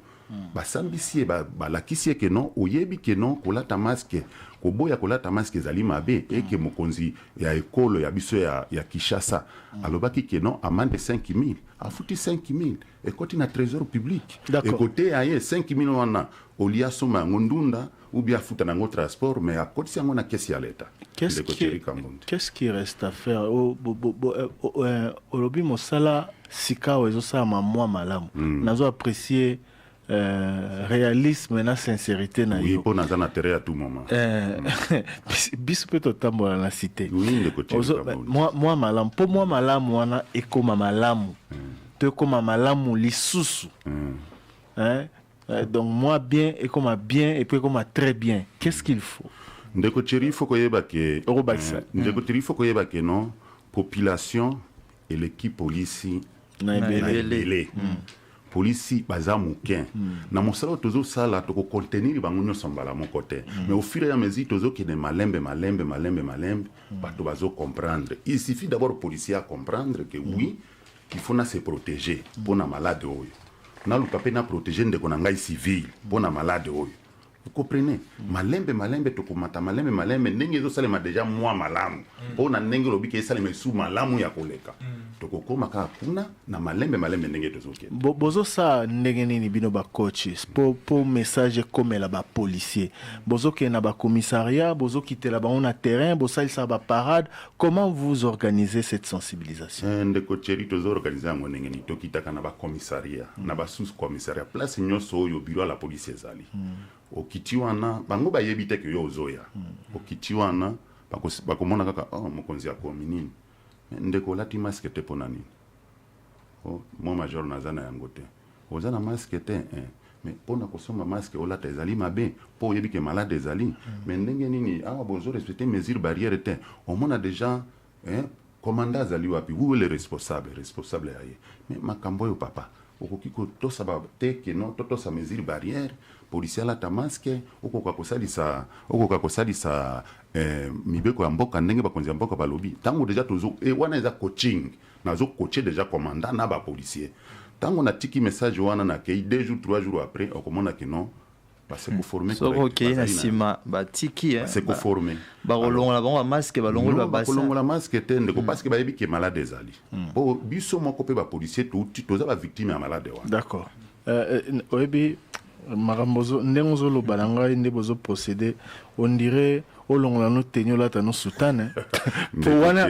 basambisi ye balakisi ye ke non oyebi ke non kolata maske koboya kolata maske ezali mabe eke mokonzi ya ekolo ya biso ya Kinshasa alobaki ke non amende 5000 afuti 5000 ekoti na trésor public ekote ya ye 5000 wana olia soma yango ndunda ou bien afuta nango transport mais akotisi yango na kesi ya leta. Qu'est-ce qui reste à faire olobi mosala sika ezosala mwa malamu nazo apprécier réalisme na sincérité na yo. Oui, pour naza na terre à tout moment. Biso pe totambola na cité. Moi malamu, pour moi malamu wana ekoma malamu. To ekoma malamu lisusu. Hein? Donc moi bien ekoma bien et puis ekoma très bien. Qu'est-ce qu'il faut? Ndeko Thierry faut koyeba ke Ndeko Thierry faut koyeba ke non population et l'équipe police na ebele. Polisi baza mukin na mosala tozo sala to ko contenir bango nyonso mbala moko te mais au fur et à mesure tozo ki ne malembe bato bazo comprendre. Il suffit d'abord policier à comprendre que oui il faut na se protéger pour na malade oyo na luka pe na protéger ndeko na ngai civil pour na malade oyo. Vous comprenez? Malembe to komata malembe ndenge zo salema déjà moi malamu po na ndenge lobi ke salema su malamu ya koleka to kokoma ka kuna na malembe ndenge to zoke bozo sa ndenge nini bino ba coaches po message comme la ba policier bozo ke na ba commissariat bozo kitela ba on a terrain bo salisa ba parade. Comment vous organisez cette sensibilisation? Ndeko Thierry to zo organiser ngo ndenge ni to kitaka na ba commissariat na ba sous commissariat place nyoso yo bureau la police ezali okiti wana bango bayebi te ke yo ozoya okiti wana bakomona kaka mokonzi akomi nini ndeko lati masque te pona nini mo major nazana yango te ozana masque te mais pona kosomba masque olata ezali mabe po oyebi ke malade ezali mais ndenge nini awa bozo respecter mesures barrières te omona déjà commandant azali wapi vous le responsable ya ye mais makambo yo papa okoki kotosa te ke non totosa mesures barrières policier la tamaske okoka kosalisa mibeko ya mboka ndenge bakonzi ya mboka balobi tango deja tozo wana eza coaching nazo coacher déjà commandant na ba policier tango na tiki message wana na kei 2 jours 3 jours après okomona que non parce que former na sima ba tiki c'est ko former ba rolongola ba masque ba longola ba longola masque te ndeko parce que ba yebi ke malade ezali bo biso moko pe ba policier toza ba victime ya malade wana. D'accord. Oyebi marambozo ndengozo lo balanga inde bozo procéder on dirait olongola no tenyo lata no soutane pour wana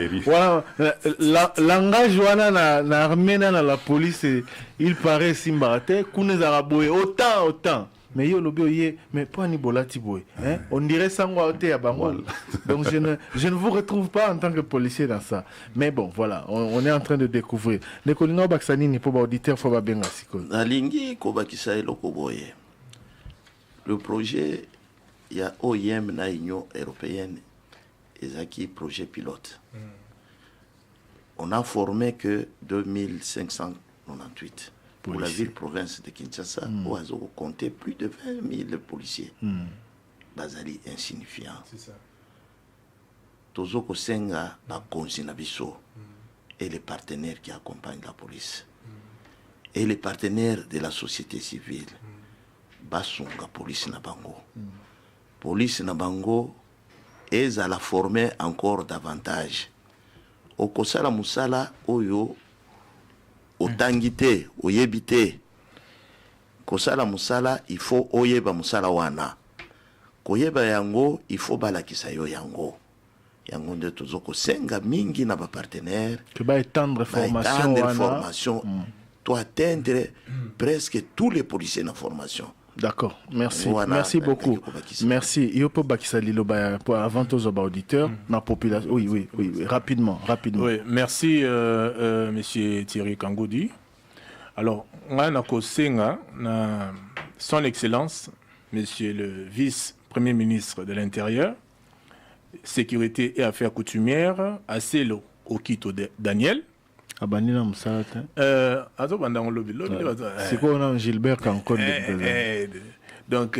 langage wana na armena na la police il paraît simbate kuneza raboye autant mais yo lobi oye mais pas ni bolati boy hein on dirait sangwa ote ya bango. Donc je ne vous retrouve pas en tant que policier dans ça, mais bon voilà on est en train de découvrir les colino baksani ni pour ba auditeur faut ba benga siko alingi ko bakisa eloko boye. Le projet, il y a OIM na Union européenne, et projet pilote. On a formé que 2598 pour la ville-province de Kinshasa, où ils ont compté plus de 20 000 policiers. Bazali insignifiant. C'est ça. Tozoko Senga, la Konsinabiso, et les partenaires qui accompagnent la police, et les partenaires de la société civile. Basunga police na bango. Police na bango est à la former encore davantage. Au kosala musala oyo otangite oyebite. Kosala musala il faut oyeba musala wana. Koyeba yango il faut balakisa yo yango. Yango nde tozoko senga mingi na ba partenaire que ba étendre formation to atteindre presque tous les policiers na formation. D'accord, merci. Voilà. Merci beaucoup. Merci. Yopo Bakisa Liloba avant aux auditeurs, la population. Oui, rapidement. Oui, merci monsieur Thierry Kangoudi. Alors, on a son excellence monsieur le vice-premier ministre de l'Intérieur, sécurité et affaires coutumières à Selo Okito Daniel. Abanina Msata. C'est quoi on a Gilbert Cancon. Donc,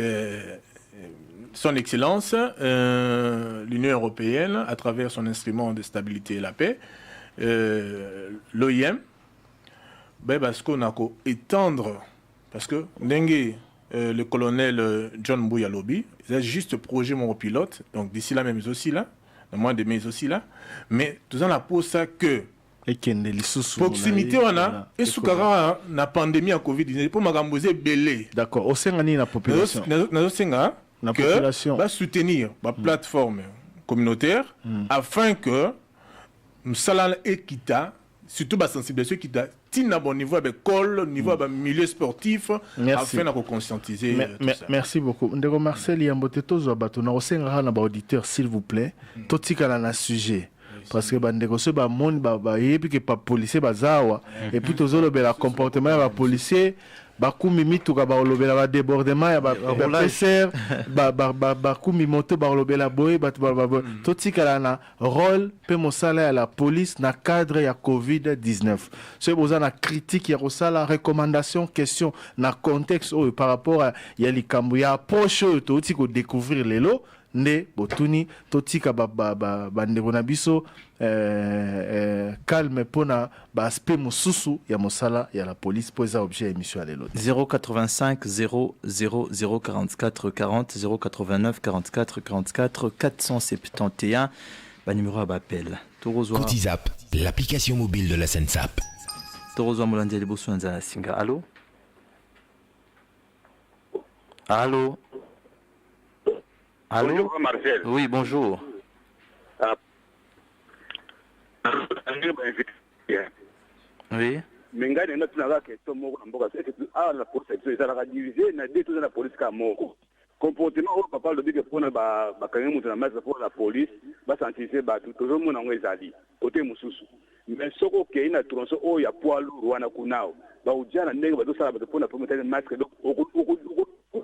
son Excellence, l'Union européenne, à travers son instrument de stabilité et la paix, l'OIM, parce qu'on a étendre, parce que Dengue, le colonel John Mbouya-Lobi. Il a juste projet mon pilote. Donc d'ici là même aussi là. Dans moins de mai aussi là. Mais tout ça, on a pour ça que proximité on a et sous la pandémie à Covid-19 pour m'agamboser belé. D'accord. Au sein de la population. La population va soutenir la plateforme communautaire afin que nous salons équita, surtout la sensibilisation qui est à bon niveau avec l'école, niveau milieu sportif, afin de conscientiser. Merci beaucoup. Ndeko Marcel Yamboteto Zobatuna, au sein de auditeur, s'il vous plaît, tout ce qu'il y a un sujet. Parce que bandeko se ba monde ba yebi que pas policier bazawa et puis tous le comportement ba policier ba kumi mituka ba lobela ba débordement ya ba PCR ba kumi moto ba lobela boy ba tout tika na rôle pe mosala ya la police na cadre ya Covid-19 c'est besoin na critique ya kosala recommandation question na contexte par rapport à ya likambo ya approche to tiko découvrir lelo ne botuni totika bandeko na biso calme pona ba aspect mususu ya mosala ya la police pour ça objet émission à lelo 085 00 044 40 089 44 44 471 ba numéro d'appel Cotizap, l'application mobile de la SENSAP. Torozo Molandia Liboso Nzana Singa. Allô? Allô? Allô? Bonjour Marcel. Oui, bonjour. Oui. Mais ngai na tuna question moko na mboka c'est que la police ezalaka divisé na deux tous na police ka moko comportement au papa le big pona ba kanga mutu na masa pour la police ba sensibiliser ba tout le monde ngo ezali côté mususu mais soko ke ina tronso o ya poilu rwana kunao ba ujana ndenge ba dosala ba pona pour mettre masque donc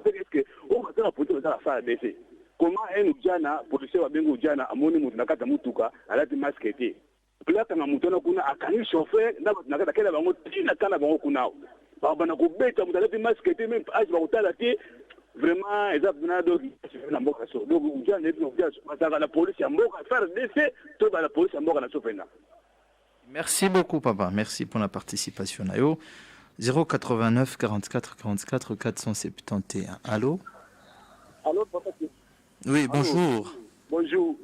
est-ce que on va faire la police va faire baisser comment un ujana policier wa bengo ujana amoni mutu na kata mutuka alati masque ete plata na mutu na kuna akani chauffeur na kata kela bango tina kana bango kunao ba bana ko beta mutu alati masque ete même age ba utala te vraiment ezabuna donc na mboka so donc ujana ebi ujana la police ya mboka faire baisser to ba la police ya mboka na sofena. Merci beaucoup, papa. Merci pour la participation. 089 44 44 471. Allô? Allô, papa? Oui, bonjour. Bonjour.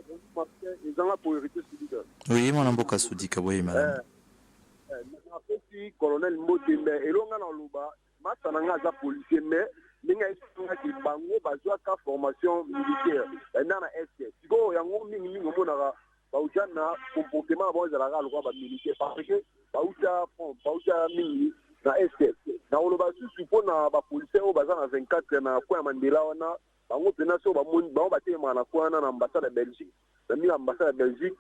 Oui, mon amboka soudika, oui, madame. Je colonel Motembe, et l'on a dans l'Ouba, Matananga, za policier, mais ninga esinga ki bango bazwa ka formation militaire. Na SK. Siko yango mingi ngomona baujana comportement bon ezalaka lokwa ba militaire parce que bauta mingi na SK na oloba susu mpona bapolisier oyo baza na 24 na kwa ya Mandela wana bango pena so bamoni bango batema na kwana na ambassade ya Belgique na ambassade ya Belgique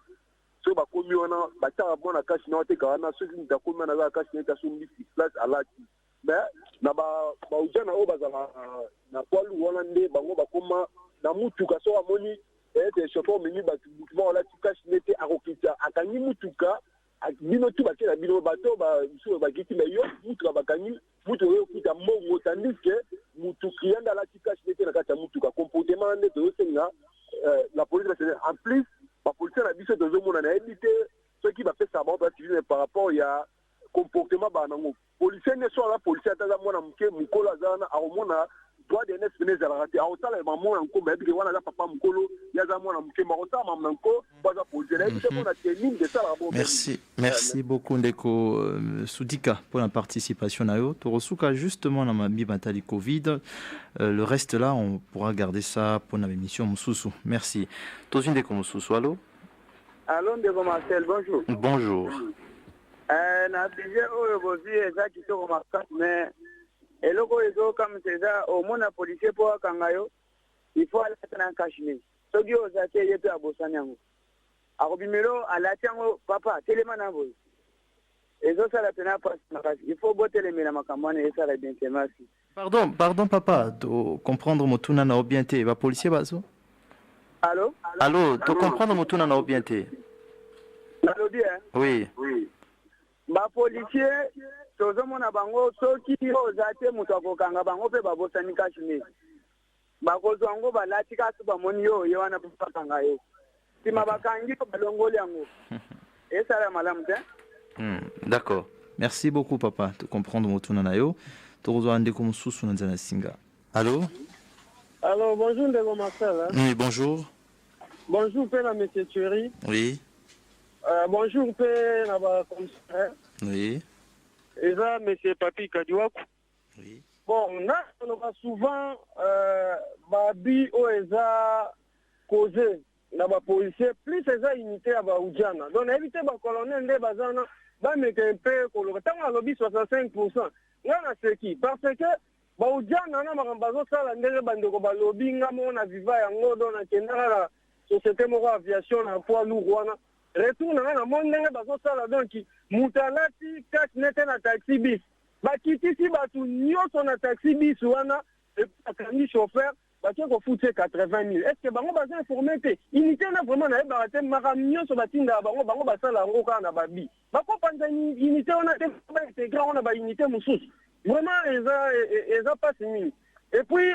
so bakomi wana bataka bona kashi na oteka wana soki mutakomi wana za kashi na taso misi place alati mais na baujana oyo bazala na kwalu wana nde bango bakoma na mutuka so amoni et chauffeur mini ba la tuka chinete akokita akanyi mutuka bino tu bakela bino bato ba so ba kiti me yo mutuka bakanyi mutuka yo kita mbongo tandis que mutuka yanda la tuka chinete na kata mutuka comportement ne to senga la police en plus la police na biso de zomona na éviter ceux qui va faire ça bon par rapport ya comportement ba nango policier ne soit la policier ataza mona mke mukola zana aomona droit de neuf finesse à la raté. Alors ça les mamans encore mais que voilà papa mukolo ya za mwana mke marota maman ko baza poser là c'est pour la technique de ça là. Merci beaucoup Ndeko Soudika pour la participation na yo. Torosuka justement na mabi batali Covid. Le reste là on pourra garder ça pour notre émission Mususu. Merci. Tozine Ndeko Mususu. Allô? Allô Ndeko Marcel, bonjour. Bonjour. Na sujet oyo bozi eza kitoko makasi mais eloko ezo comme c'est ça au monde policier pour kangayo il faut aller dans cachemire soki ozate yepe abosani yango akobimelo alati yango papa telema na boy ezo sala pena pas il faut botelemela makambo wana esala bien te merci. Pardon papa to comprendre motuna na obiente ba policier bazo. Allô to comprendre motuna na obiente. Allô bien. Oui. Ba policier tozomona bango soki ozate mutu akokanga bango pe babosani kashine bakozwa ngo balati kasi bamoni yo ye wana pakanga yo sima bakangi balongoli yango esala malamu te. D'accord, merci beaucoup papa de comprendre motuna na yo tozwa ndeko mususu na nzana singa. Allô? Alors, bonjour, Ndego Marcel. Hein? Oui, bonjour. Bonjour, Père la Monsieur Thierry. Oui. Bonjour, Père la commissaire. Oui. Et ça, Monsieur Papi Kadiwaku. Oui. Bon, on a souvent Babi Oeza causé na ba policier plus eza unité ya ba ujana. Donc éviter ba colonel nde bazana ba meke un peu kolora. Tant à lobby 65%. Ngana seki parce que ba ujana na makambazo sala ndenge bandeko ba lobby ngamo na viva yango do na kendala la société moko aviation na poids lourd wana. Retour na mon ndenge bazo sala donc mutalati 4 nete na taxi bis. Bakitisi batu nyonso na taxi bis wana et akandi chauffeur batie ko foutre 80 000. Est-ce que bango baza informé te unité na vraiment na ebaraté mara nyonso batinda bango basala ngo kana babi. Bako panza unité on a ba intégrer on a ba unité mususu. Vraiment eza pas fini. Et puis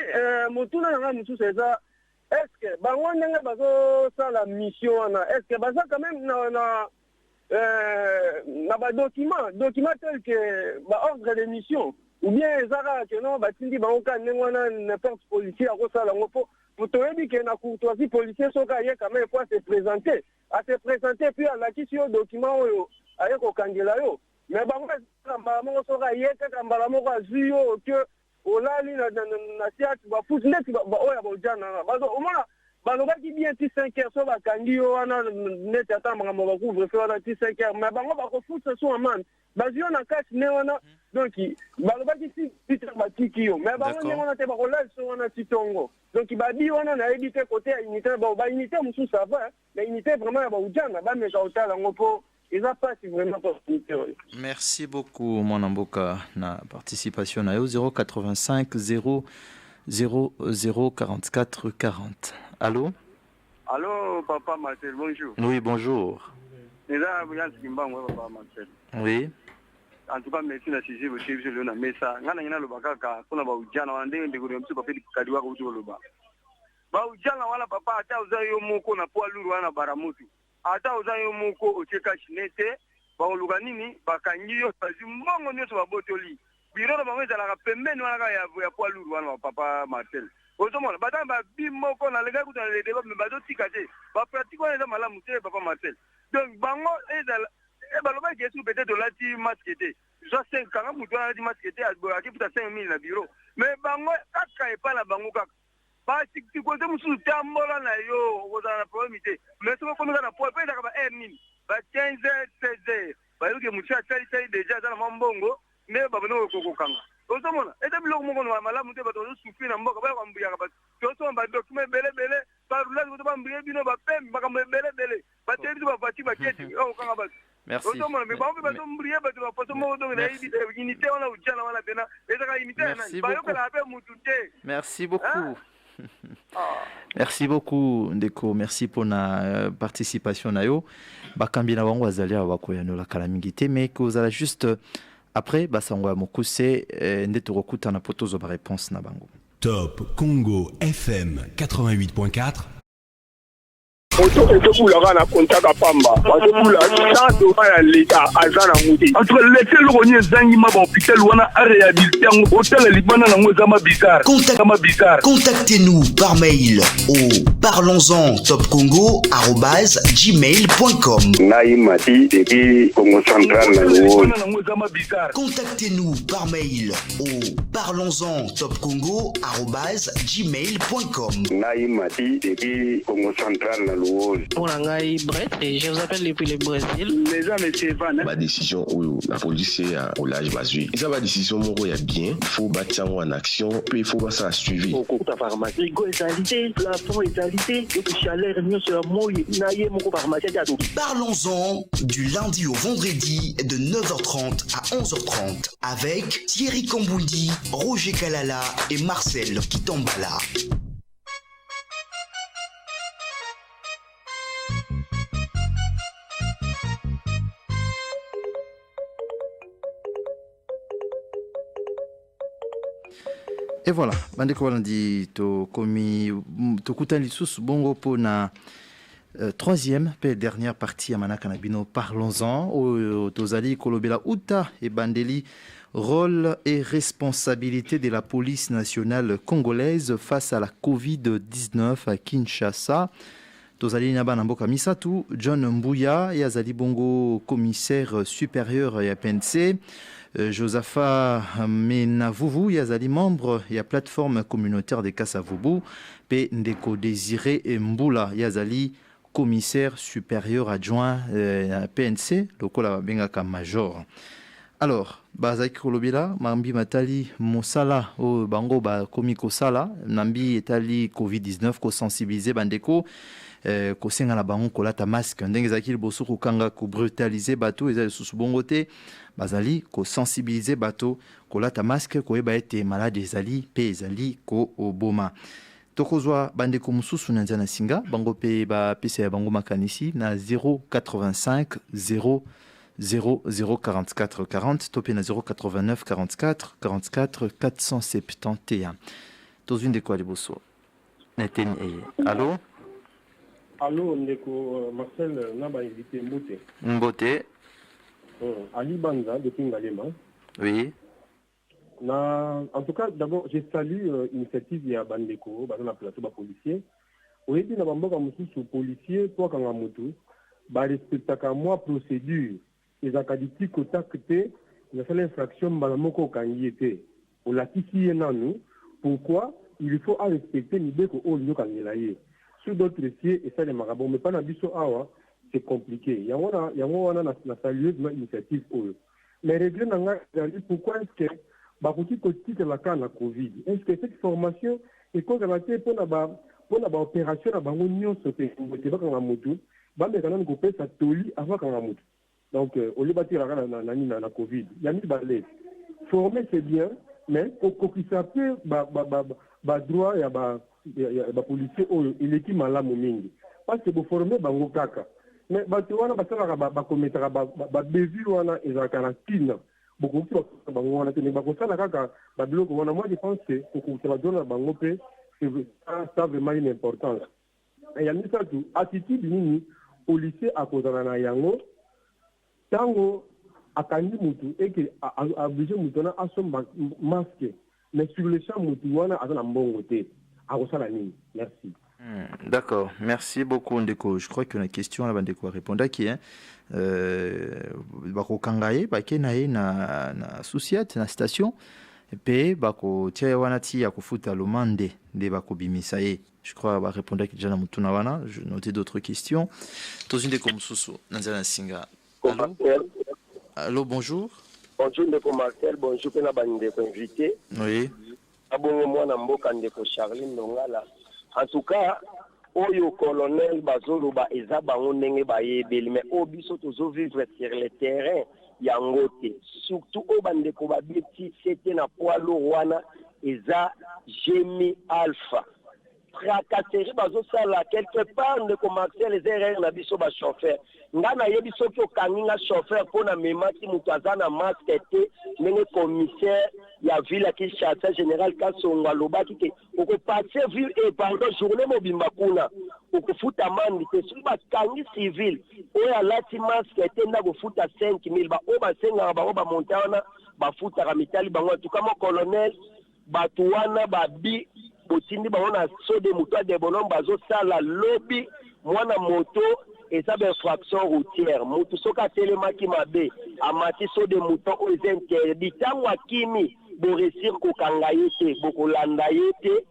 motuna na mususu eza est-ce que bango ndenge bazo sala mission wana est-ce que baza quand même na document tel que ordre de mission ou bien ezara que non batindi bangoka nengwana n'importe policier à ça lango pour te dire que na courtoisie policier soka ye quand même faut se présenter puis à la question document oyo aye ko kangela yo mais bango mbala moko soka ye kaka mbala moko azuyo que olali na siat ba foot net ba oya ba jana bazo omona balobaki bien ti 5 heures so bakangi yo wana net ata makambo bacouvre-feu wana ti 5 heures mais bango bakofuta so amande bazio na kati ne wana donc balobaki si peter batiki yo mais bango ndenge wana te bakolali so wana ti tongo donc babi wana nayebi te côté ya unité ba unité mosusu ça va mais unité vraiment ya baujana bameka otala yango mpo eza pasi vraiment pas unité oyo. Merci beaucoup mon mboka na participation na yo 085 0 00 44 40. Allô? Allô, Papa Marcel, bonjour. Oui, bonjour. Papa Marcel. Oui. En tout cas, merci na sujet vous suivez le na mesa. Ngana ngina lo bakaka kuna ba ujana wa ndenge ndiko mtu papa kadiwa ko uzo lo ba. Ba ujana wala papa ata uzayo moko na poa luru wana baramutu. Ata uzayo moko ocheka chinete ba oluga nini bakangiyo bazi mongo nyoso babotoli. Biro na bamweza la pembeni wana ya poa luru wana papa Marcel. Ozomona batanga ba bimoko na lega kuta le débat mais bazo tikate ba pratique on eza malamu te papa Marcel donc bango eza baloba que sous peut-être lati masque te zo 5 kanga mutu na lati masque te aboya ki puta 5000 na bureau mais bango kaka e pas la bango kaka ba tikti ko te musu tambola na yo oza na problème te mais so ko na po pe ka ba nini ba 15 16 ba yuke mutu atali déjà za na mambongo mais ba bono ko kanga ozomona ete biloko moko na malamu te bato souffrir na mboka ba kwambuyaka bato toso ba document belebele ba roulage ko ba mbuye bino ba pembe makambo belebele ba tebi ba bati ba keti o kanga bato. Merci. Ozomona me ba bato mbuye bato ba poso moko to na idi unité wana ujana wana tena ezaka unité na ba yo kala pe mutu te. Merci beaucoup. Merci beaucoup Ndeko, merci pour la participation na yo. Bakambi na wango azali abakoya no la kala mingi te mais que vous allez juste après basangwa mokuse ndeto rokuta na potozo ba réponse na bango. Top Congo FM 88.4. Oto kula na konta pamba parce que la chance ya l'état azana muti en tout cas laisser le rogner zangi ma hôpital wana a réhabiliter en hôtel libana na ngozama bizarre contactez-nous par mail au parlons-en topcongo@gmail.com. Naimati depuis Congo Central na ngozama bizarre. Contactez-nous par mail au parlons-en topcongo@gmail.com. Naimati depuis Congo Central na Pour Nangai Brett, et je vous appelle depuis le Brésil. Les gens, c'est Van. Ma décision, oui, la police au large basui. Et ça, ma décision, mon il y a bien. Il faut battre en action, puis il faut pas ça suivre. Au cours de la pharmacie, il y a égalité, plafond égalité, et puis chaleur, mieux sur moi, il y a mon pharmacie. Parlons-en du lundi au vendredi de 9h30 à 11h30 avec Thierry Kamboundi, Roger Kalala et Marcel Kitambala. Et voilà, bandeko walandi to komi to kutani lisusu bongo pona Troisième et dernière partie à Manakanabino, parlons-en au Tozali Kolobela Uta et Bandeli, rôle et responsabilité de la police nationale congolaise face à la Covid-19 à Kinshasa. Tozali Nabanamboka Misatu, John Mbouya et Azali Bongo, commissaire supérieur à PNC. Josapha Menavuvu, Yazali membre et la plateforme communautaire de Kassavubu, P. Ndeko Désiré Mboula, Yazali commissaire supérieur adjoint à PNC, Lokola Bengaka Major. Alors, Bazaki Kolobila, Mambi Matali Mosala, au Bango Komiko Sala, Nambi Etali Covid-19, ko sensibiliser Bandeko. Ko senga na bango ko lata masque ndenge zakili bosu ko kanga ko brutaliser bateau ezali susu bongote bazali ko sensibiliser bateau ko lata masque ko eba ete malade ezali pe ezali ko oboma tokozwa bande ko mususu na nzana singa bango pe ba pesa ya bango makanisi na 085 0 0044 40 topé na 089 44 44 471 tozune de quoi liboso neteni allô. Allô, Ndeko Marcel, Naba invité Mbote. Mbote. Ali Banza, depuis Ngalema. Oui. En tout cas, d'abord, je salue l'initiative de Bandeko, dans la plateau de policier. Au début, nous avons dit policier, toi, quand on a respecté moi procédure. Les académiques qui ont été, il a fait l'infraction, Balamoko, quand il était. Pour la tissée, pourquoi il faut respecter l'idée qu'on a eu. Sur d'autres dossiers, et ça les marabouts, mais pas dans le awa, c'est compliqué. Il y a une salueuse initiative pour eux. Mais régler dans la pourquoi est-ce que Barouti Kotik la cas la Covid? Est-ce que cette formation est conservatée pour la opération à Barounion sauter? On va dire qu'on a moto, mais quand on coupe ça toli avant qu'on a moto. Donc, au lieu de bâtir la Covid, il y a mis balai. Former c'est bien, mais pour qu'il s'appelle droit et ba policier il est qui malade mingi parce que pour former bango kaka mais ba tuwana basala ba commettre ba bévu wana ezaka na tina beaucoup qui bango wana tene ba kosala kaka ba biloko wana moi je pense que pour que ba dona bango pe ça vraiment une importance et ya misa tu attitude nini policier akozana na yango tango akandi mutu et que obligé mutu na asomba masque mais sur le champ mutu wana azana mbongo te. Merci. D'accord, merci beaucoup Ndeko. Je crois que la question là Ndeko répondre à qui bako kangaye bake na société na station et puis bako tia wanati ya kufuta lomande de bako bimisa je crois va répondre à qui déjà na mutuna wana. Je noter d'autres questions. Tous Ndeko mususu nanzana singa. Allô, bonjour. Bonjour Ndeko Marcel, bonjour pena bandeko invité. Oui. Abongo mwana mboka Ndeko Charline Nongala. En tout cas, oyo colonel bazoloba eza bango ndenge bayebeli mais obiso tozo vivre sur le terrain yangote. Surtout o bandeko babeti c'était na poilo wana eza Gémi Alpha. Tracasserie bazosala quelque part Ndeko Marcel les erreurs na biso ba chauffeur. Ngana yebi soki okanginga chauffeur pona memaki mutu azana masque te ndenge commissaire ya ville qui chasse général Kasonga lobaki ke oko passer ville et pardon journée mobimba kuna oko futa mandi te sur ba kangi civil oya lati masque te na go futa 5000 ba o ba senga ba o ba montana ba futa ramitali bango en tout cas mon colonel batuana ba bi botindi bango na sode mutu de bonom bazo sala lobby mwana moto et ça ben infraction routière mutu soka telemaki mabe amati sode mutu o interdit tango akimi bo réussir ko kangaye te boko landa yete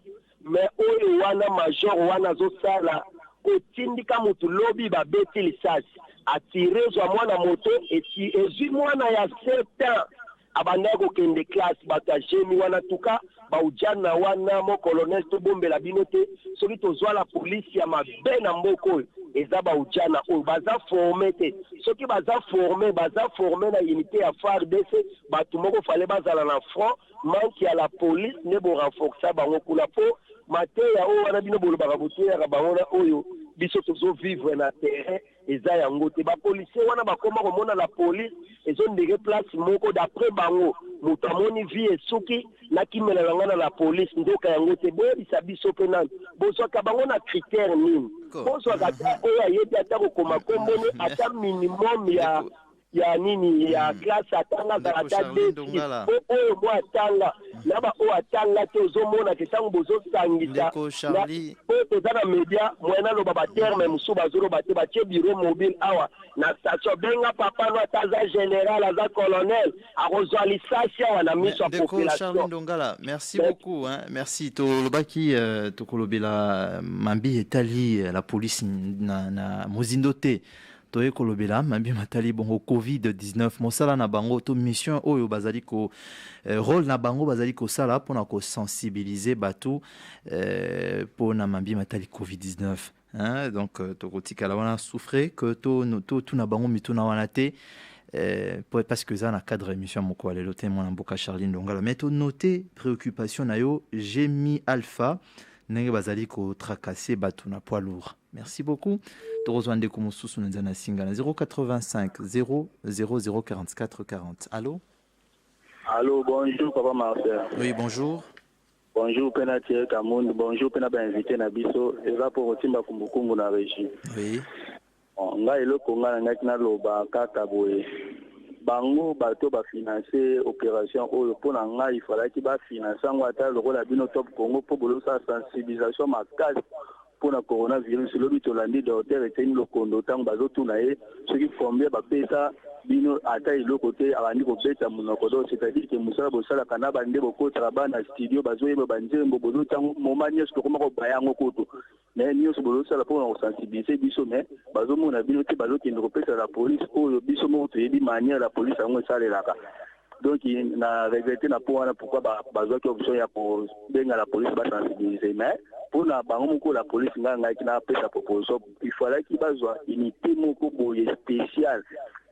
mais oyo wana major wana zo sala ko tindika mutu lobby ba beti lisasi attirer zo mwana moto et si ezu mwana ya 7 ans abandako kende classe batagemi wana tuka baujana wana mo colonel to bombela binote soki tozwa la police ya mabe na mboko eza baujana oyo baza formé te soki baza formé na unité ya FARDC bato moko fale bazala na front manque ya la police ne bo renforcer bango kuna po mateya oyo wana bino bolobaka botoyaka bango na oyo biso tozovivre na terrain eza yango te bapolisier wana bakoma komona la police ezondeke place moko d'après bango moto amoni vie esuki nakimelela nga na la police ndoka yango te boyebisa biso mpe nani bozwaka bango na critère nini bozwaka ata oyo ayebi ata kokoma komboni ata minimum ya nini ya classe atanga ata oyo mo atanga na ba oyo atanga te ozomona ke ntango bozosangisa oyo toza na media mwena loba baterme mosusu bazoloba te batie bureau mobile awa na station benga papa no ata aza général aza colonel akozwa lisasi awa na miso ya population. Ndongala, merci beaucoup, hein. Merci tolobaki tokolobela mambi etali la police na mozindo te toye kolobela mambi matali bongo COVID-19 mosala na bango to mission oyo bazali ko rôle na bango bazali ko sala pona ko sensibiliser bato pona mambi matali COVID-19, hein. Donc tokotika la wana souffrer que to na bango mituna wana te parce que ça na cadre émission moko alelo te mwana mboka Charline Ndongala mais to noter préoccupation na yo j'ai mis alpha ndenge bazali ko tracasser bato na poids lourd. Merci beaucoup. Torozwande ko mususu nzana singa na 085 000 44 40. Allô? Allô, bonjour Papa Marcel. Oui, bonjour. Bonjour Pena Thierry Kamoun, bonjour Pena ba invité na biso eza pour otimba kumbukumbu na régie. Oui. Nga eloko nga ngaki na loba kaka boye. Bango bato ba financer opération oyo pona nga il fallait ki ba financer ngo ata lokola bino top Congo po bolo sa sensibilisation makasi pona coronavirus lobi tolandi docteur eteni lokondo tango bazotuna ye soki combien ba pesa bino ata iloko te abandi kobeta munoko do c'est-à-dire que musala bosala kana bande bokota bana studio bazoyeba banjembo bozo tango momanya siko koma ko bayango koto mais nyonso bosala pona kosensibiliser biso mais bazomona bino te bazokende kopesa la police oyo biso moko toyebi manière la police yango esalelaka. Donc na regretté na pour pourquoi bazwaki option ya ko benga la police ba sensibiliser mais pour na bango moko la police nga ki na pesa proposition il fallait qu'il bazwa unité moko boye spécial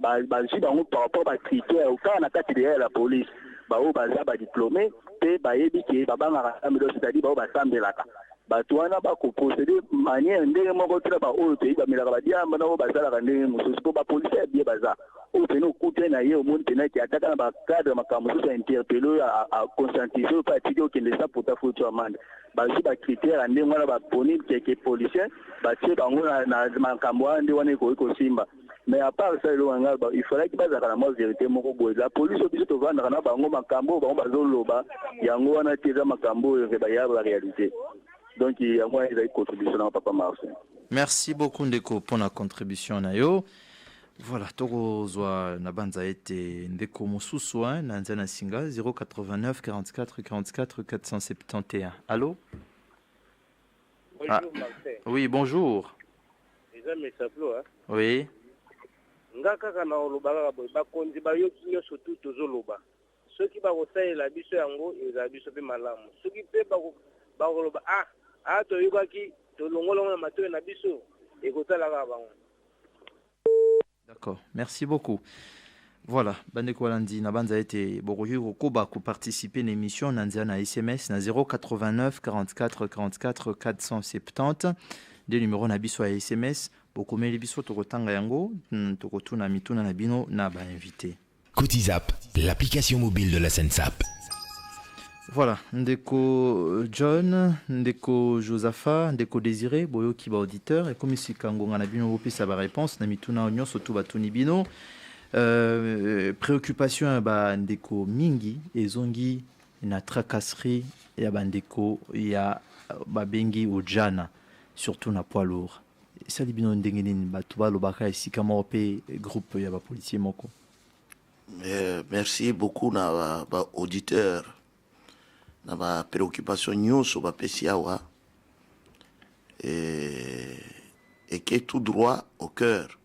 ba si bango par rapport ba critère au cas na kati de la police ba o baza ba diplômé pe ba yebi ke ba banga amelo c'est-à-dire ba sambelaka bato wana bakoprocéder manière ndenge moko tira ba oyo te bamelaka badiamba na oyo bazalaka ndenge mosusu mpo bapolisi ya bie baza oyo pene okute na ye omoni pene ke ataka na bacadre makambo mosusu ya interpele oyo aconscientise oyo mpe atiki okende sa pota foto amande bazwi bacritère ya ndenge wana baponi keke policien batie bango na makambo wana nde wana ekoki kosimba. Mais à part ça, il fallait qu'il y ait la vérité. La police, biso tovandaka na bango makambo bango bazoloba yango wana teza makambo ya la réalité. Donc il y a moi une contribution à Papa Marcel. Merci beaucoup Ndeko pour la contribution na yo. Voilà, tokozwa na banza ete Ndeko mususu na nzana singa 089 44 44 471. Allô? Bonjour Marcel. Oui, bonjour. Les amis s'appellent hein? Oui. Nga kaka na olobaka boy bakonzi bayoki nyonso tu tozoloba soki bakosalela biso yango ezala biso mpe malamu soki mpe bakoloba toyokaki tolongolongo na matoyi na biso ekotalaka bango. D'accord, merci beaucoup. Voilà, bandeko walandi na banza ete bokoki kokoba koparticiper na émission na nzia na SMS na 089 44 44 470 de numéro na biso ya SMS. Bokomeli biso tokotanga yango tokotuna mituna na bino na ba invité. Cotizap, l'application mobile de la SENSAP. Voilà, Ndeko John, Ndeko Josapha, Ndeko Désiré, boyoki ba auditeur et comme si kangonga na bino opesa ba réponse na mituna onyo surtout ba tuni bino. Préoccupation ba Ndeko mingi ezongi na tracasserie ya ba Ndeko ya ba bengi ojana surtout na poids lourd. Sali bino ndenge nini bato balobaka esika moko mpe groupe ya bapolisier moko. Merci beaucoup na ba auditeur na ba préoccupation nyonso bapesi awa et qui est tout droit au cœur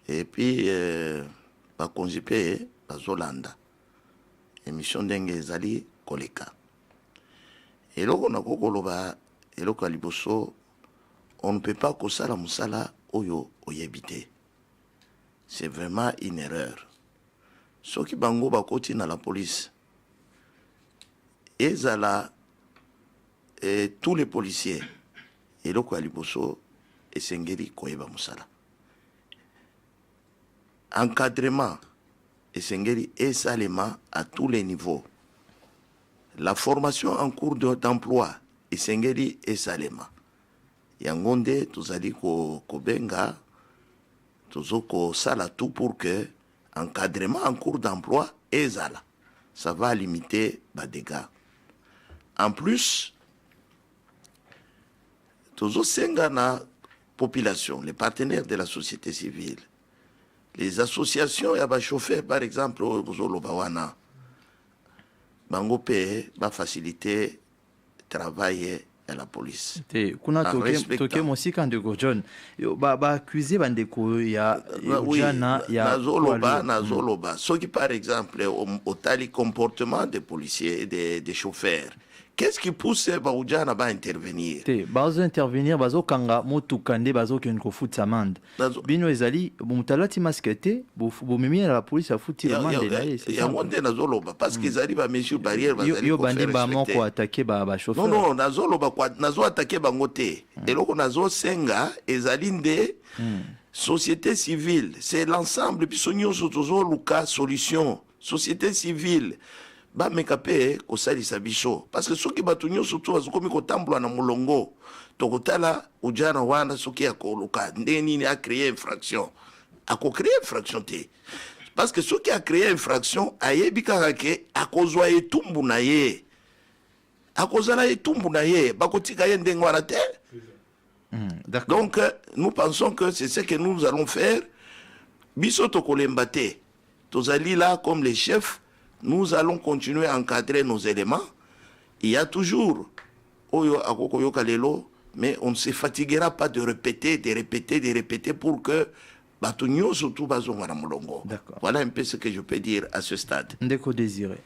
et puis bakonzi mpe bazolanda émission ndenge ezali koleka eloko nakokoloba eloko ya liboso. On ne peut pas kosala musala oyo oyebite. C'est vraiment une erreur. Soki bango bakoti na la police. Ezala tous les policiers. Et loko aliboso esengeli koyeba musala. Encadrement esengeli esalema à tous les niveaux. La formation en cours d'emploi esengeli esalema. Yango nde tozali kobenga tozoko sala tout pour que encadrement en cours d'emploi ezala. Ça va limiter les dégâts. En plus, tozo senga na population, les partenaires de la société civile, les associations ya ba chauffeurs par exemple bozolo bawana bango pe ba faciliter travail à la police. Kuna toke mosika ndeko John ba accuser bandeko ya jana ya nazoloba soki par exemple au tali comportement des policiers et des chauffeurs. Qu'est-ce qui pousse Baoudjana à intervenir? Bazo intervenir, bazo kanga motu kande bazo kenko fout amende. Bino ezali bumutalati maskete, bomemi la police a fouti amende là. Il y a monde nazoloba parce qu'ils arrivent à mesure barrière bazali. Yo bandi ba moko attaquer ba chauffeur. Non nazoloba kwa nazo attaquer bangote. Et loko nazo senga ezali nde société civile, c'est l'ensemble pisonyo sotozo luka solution. Société civile ba mekape ko salisa biso parce que soki batunyo surtout azokomi ko tambula na mulongo tokotala ujana wana soki akoluka ndeni ni a créer infraction créer infraction te parce que soki a créer infraction ayebi kaka ke akozwa etumbu na ye akozala etumbu na ye bakotika ye ndengo wana te. Donc nous pensons que c'est ce que nous allons faire biso tokolemba te tozali là comme les chefs. Nous allons continuer à encadrer nos éléments. Il y a toujours Oyo Akokoyo Kalelo, mais on ne se fatiguera pas de répéter pour que Batunyo surtout Bazongana Molongo. Voilà un peu ce que je peux dire à ce stade. Ndeko désiré.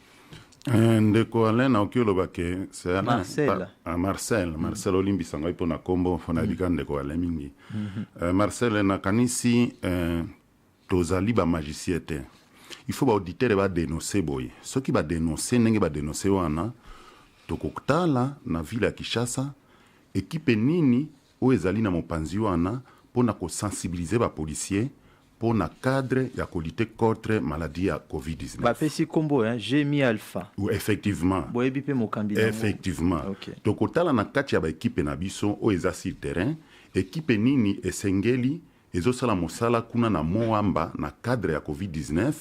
Ndeko Alain Okiolobake, c'est Marcel. Marcel Olimbi Sangai Pona Kombo, Fonabika Ndeko Alain Mingi. Marcel Nakanisi, Tozali ba magiciete. Il faut que l'auditeur va dénoncer boy. Ceux qui va dénoncer n'engé va dénoncer wana tokokutala na ville ya Kinshasa équipe nini o ezali na mopanzi wana pona ko sensibiliser ba policiers pona cadre ya ko lutter contre maladie ya COVID-19. Ba pesi kombo Gémi Alpha. Ou effectivement. Boyebi pe mokambi. Effectivement. Tokotala na kati ya ba équipe na biso o eza sur terrain équipe nini esengeli ezosala mosala kuna na moamba na cadre ya COVID-19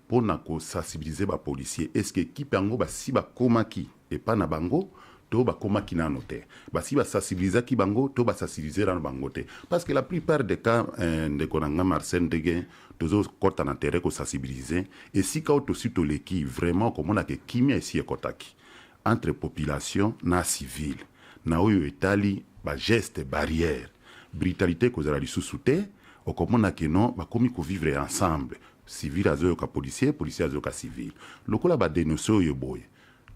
pour sensibiliser les policiers. Est-ce que l'équipe yango si ba komaki et pas na bango to ba komaki na noté. Si ba sensibiliser ki bango to ba sensibiliser na bango te. Parce que la plupart des cas de konanga Marcel Ndege tozo kota na terrain ko sensibiliser et si ka to sito leki vraiment comme on a que kimia ici ekotaki entre population na civile. Na oyo etali ba geste barrière. Brutalité ko zala lisusu te o comme on a que non ba komi ko vivre ensemble. Civil azoyoka policier azoyoka civil. Lokola ba dénoncer oyo boy.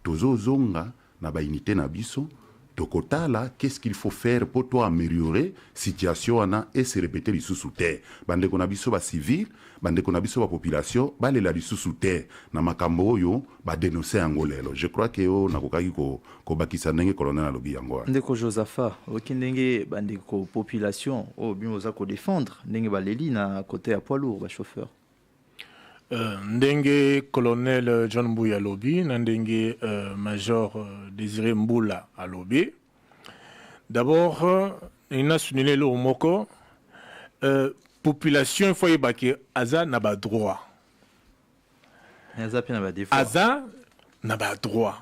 Tozo zonga na ba unité na biso, tokotala qu'est-ce qu'il faut faire pour toi améliorer situation ana et se répéter lisusu te. Bande ko na biso ba civil, bande ko na biso ba population, ba lela lisusu te. Na makambo oyo ba dénoncer angolelo. Je crois que o nakokaki ko bakisa ndenge colonel alobi yango. Ndeko Josaphat, okindenge bande ko population o bimoza ko défendre, ndenge ba leli na côté ya poids lourd ba chauffeur. Ndenge colonel John Mbouya Lobi, ndenge major Désiré Mboula à Lobi. D'abord, il a souligné le moko population faut y baquer Aza n'a pas droit. Aza n'a pas droit.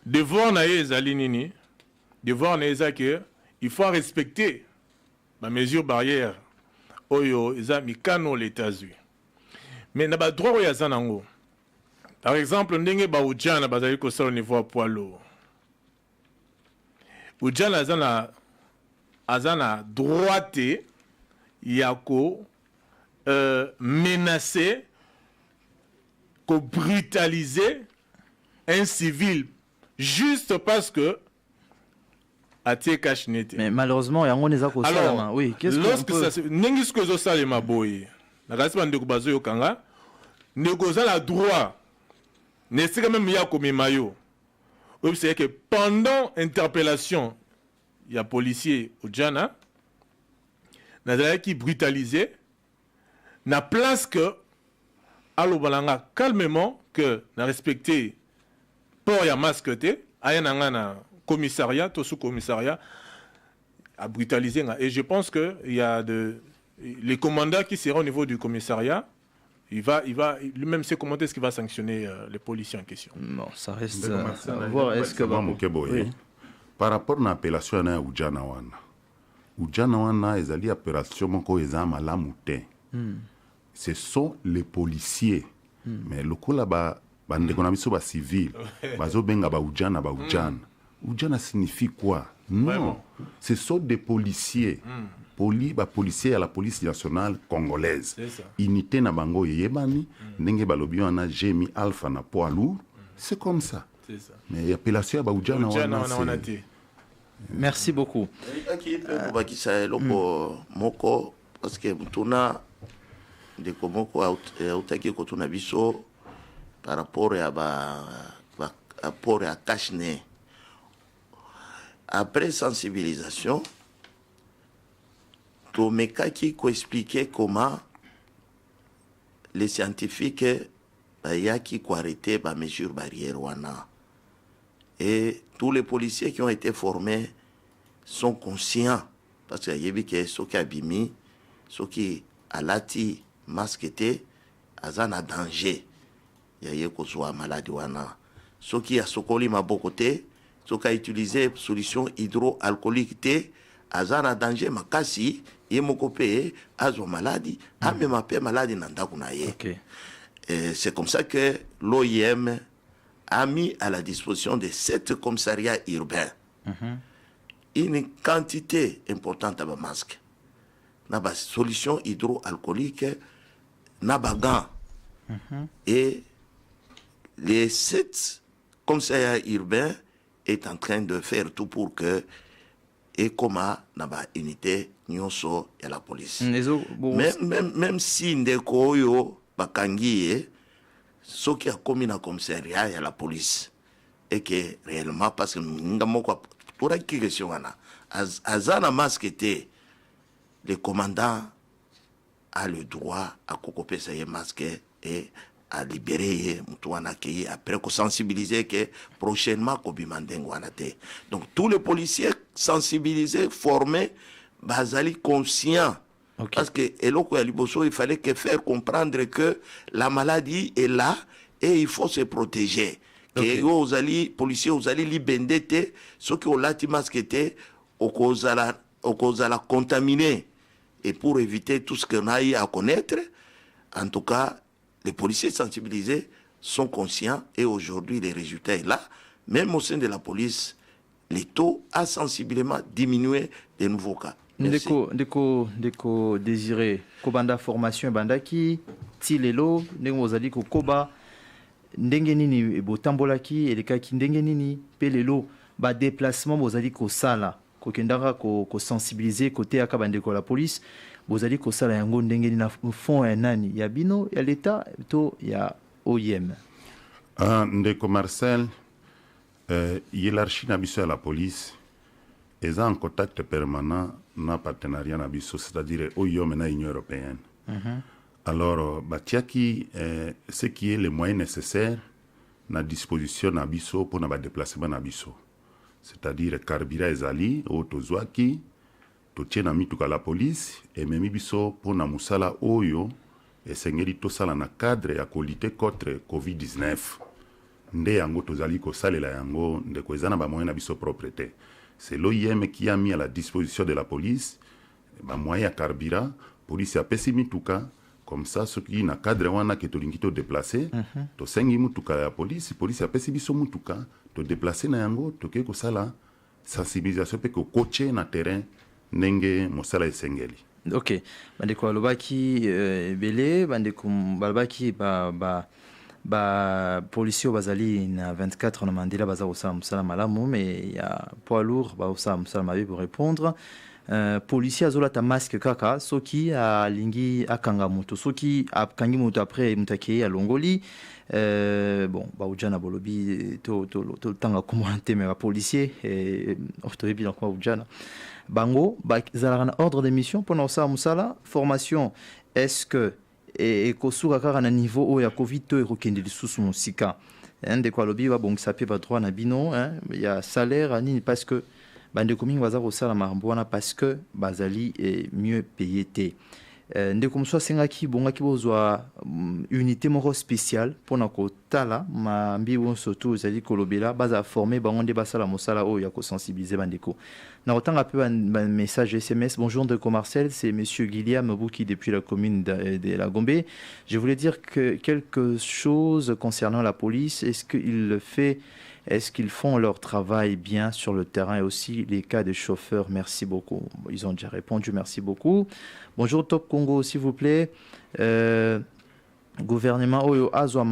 Devoir na ezali nini? Devoir na ezake il faut respecter la mesure barrière. Oyo eza mikano l'États-Unis. Mais n'a pas droit à Zanango. Par exemple, ndenge ba ujana bazali ko sa au niveau poids lourd. Ujana azana droite yako menacer ko brutaliser un civil juste parce que atie kashnete. Mais malheureusement, yango neza ko salama. Oui, qu'est-ce que ça nengi ce que zo salema boy. Na kasi ba ndeko bazo yokanga négocier la droit ne c'est quand même ya comme mayo. C'est que pendant interpellation il y a policier au Djana nazalaki brutalisé na place que alobalanga calmement que na respecter port ya masque te aya nanga na commissariat to sous commissariat a brutalisé et je pense que il y a les commandants qui seront au niveau du commissariat. Il va lui-même sait comment est-ce qu'il va sanctionner les policiers en question. Non, ça reste à voir. Est-ce que oui. Par rapport à l'appellation na Ujana wana ezali opération moko eza malamu te. Ce sont les policiers. Mais lokola bandeko na biso ba civil bazo benga ba Ujana. Ujana signifie quoi? Non, vraiment. Ce sont des policiers. Policiers à la police nationale congolaise. Unité na bango yebani, ndenge balobi wana Jemi Alpha na poids lourd, c'est comme ça. Mais l'appellation ba Ujana wana. Merci beaucoup. Moko parce que tuna de komoko autaki kotuna biso par rapport à rapport à Kachne. Après sensibilisation, Tomekaki qui expliquait comment les scientifiques qui ont arrêté les mesures barrières. Et tous les policiers qui ont été formés sont conscients. Parce qu'il y a des ceux qui abîment, ceux qui alati masque, ils ont un danger. Il y a des maladies. Ceux qui ont sokoli mabokote, ceux qui ont utilisé solution hydroalcoolique, ils ont un danger. Makasi, yemokope azo maladie même appel maladie nandakunaye. C'est comme ça que l'OIM a mis à la disposition de 7 commissariats urbains une quantité importante de masques, de solutions hydroalcooliques, de gants. Et les 7 commissariats urbains est en train de faire tout pour que et comment naba unité nyonso ya la police. Même si ndeko yo bakangi ce qui a commis na commissariat ya la police et que réellement parce que ngamoko pour une question wana azana masque était le commandant a le droit à cocoper ses masques et à libérer Moutouana qui après qu'on sensibiliser que prochainement Kobimandenguanate. Donc tous les policiers sensibilisés, formés, basali conscients. Parce que il fallait que faire comprendre que la maladie est là et il faut se protéger. Que les policiers aux allez libérer ceux qui ont lati masque au cause à la contaminer et pour éviter tout ce qu'on a eu à connaître. En tout cas, les policiers sensibilisés sont conscients et aujourd'hui les résultats sont là. Même au sein de la police, les taux ont sensiblement diminué des nouveaux cas. Ndeko désiré kobanda formation bandaki tilelo ndenge ozali kokoba ndenge nini botambolaki elekaki ndenge nini pe lelo ba déplacement bozali kosala kokendaka ko sensibiliser côté aka bandeko la police bozali kosala yango ndenge nini na fond ya nani ya bino ya l'état to ya OIM. Ndeko Marcel hiérarchie na biso ya la police est en contact permanent na partenariat na biso, c'est-à-dire OIM na Union européenne. Alors batiaki ce qui est les moyens nécessaires na disposition na biso pour na déplacement na biso, c'est-à-dire carburant ezali o tozwaki totie na mituka la police et memi biso pour na musala oyo esengeli tosala na cadre ya lutter contre COVID-19 nde yango tozali kosalela yango ndeko eza na ba moyens na biso propreté. C'est l'OIM qui a mis à la disposition de la police ba moyens ya carburant, police a pesi mituka comme ça ceux qui na cadre wana ke tolingi to déplacer to sengi mutuka ya police a pesi biso mutuka to déplacer na yango to ke kosala sensibilisation pe ko coacher na terrain ndenge mosala esengeli. OK, bandeko alobaki belé bandeko balobaki ba policiers bazali na 24 na mandela baza osala musala malamu mais ya poids lourd ba osala musala mabe pour répondre. Policier azolata masque kaka soki alingi akanga moto soki akangi moto après mutaki ya longoli bon ba ujana bolobi to tanga commenter mais ba policier to ebi na kwa ujana bango bazalaka na ordre de mission mpona kosala mosala formation est-ce que ekosuka kaka na niveau oyo ya covid to ekokende lisusu mosika ndeko alobi babongisa mpe badroit na bino ya salaire nini parce que bandeko mingi baza kosala makambo wana parce que bazali mieux payé te ndeko mosusu asengaki bongaki bozwa unité moko spéciale mpona kotala mambi nyonso to ezali kolobela baza forme bango nde basala mosala oyo ya kosensibiliser bandeko na kotanga mpe message SMS. Bonjour ndeko Marcel, c'est monsieur Guiliam Bouki depuis la commune de la Gombe. Je voulais dire que quelque chose concernant la police. Est-ce qu'ils font leur travail bien sur le terrain et aussi les cas des chauffeurs? Merci beaucoup. Ils ont déjà répondu, merci beaucoup. Bonjour Top Congo, s'il vous plaît. Gouvernement oyo azwa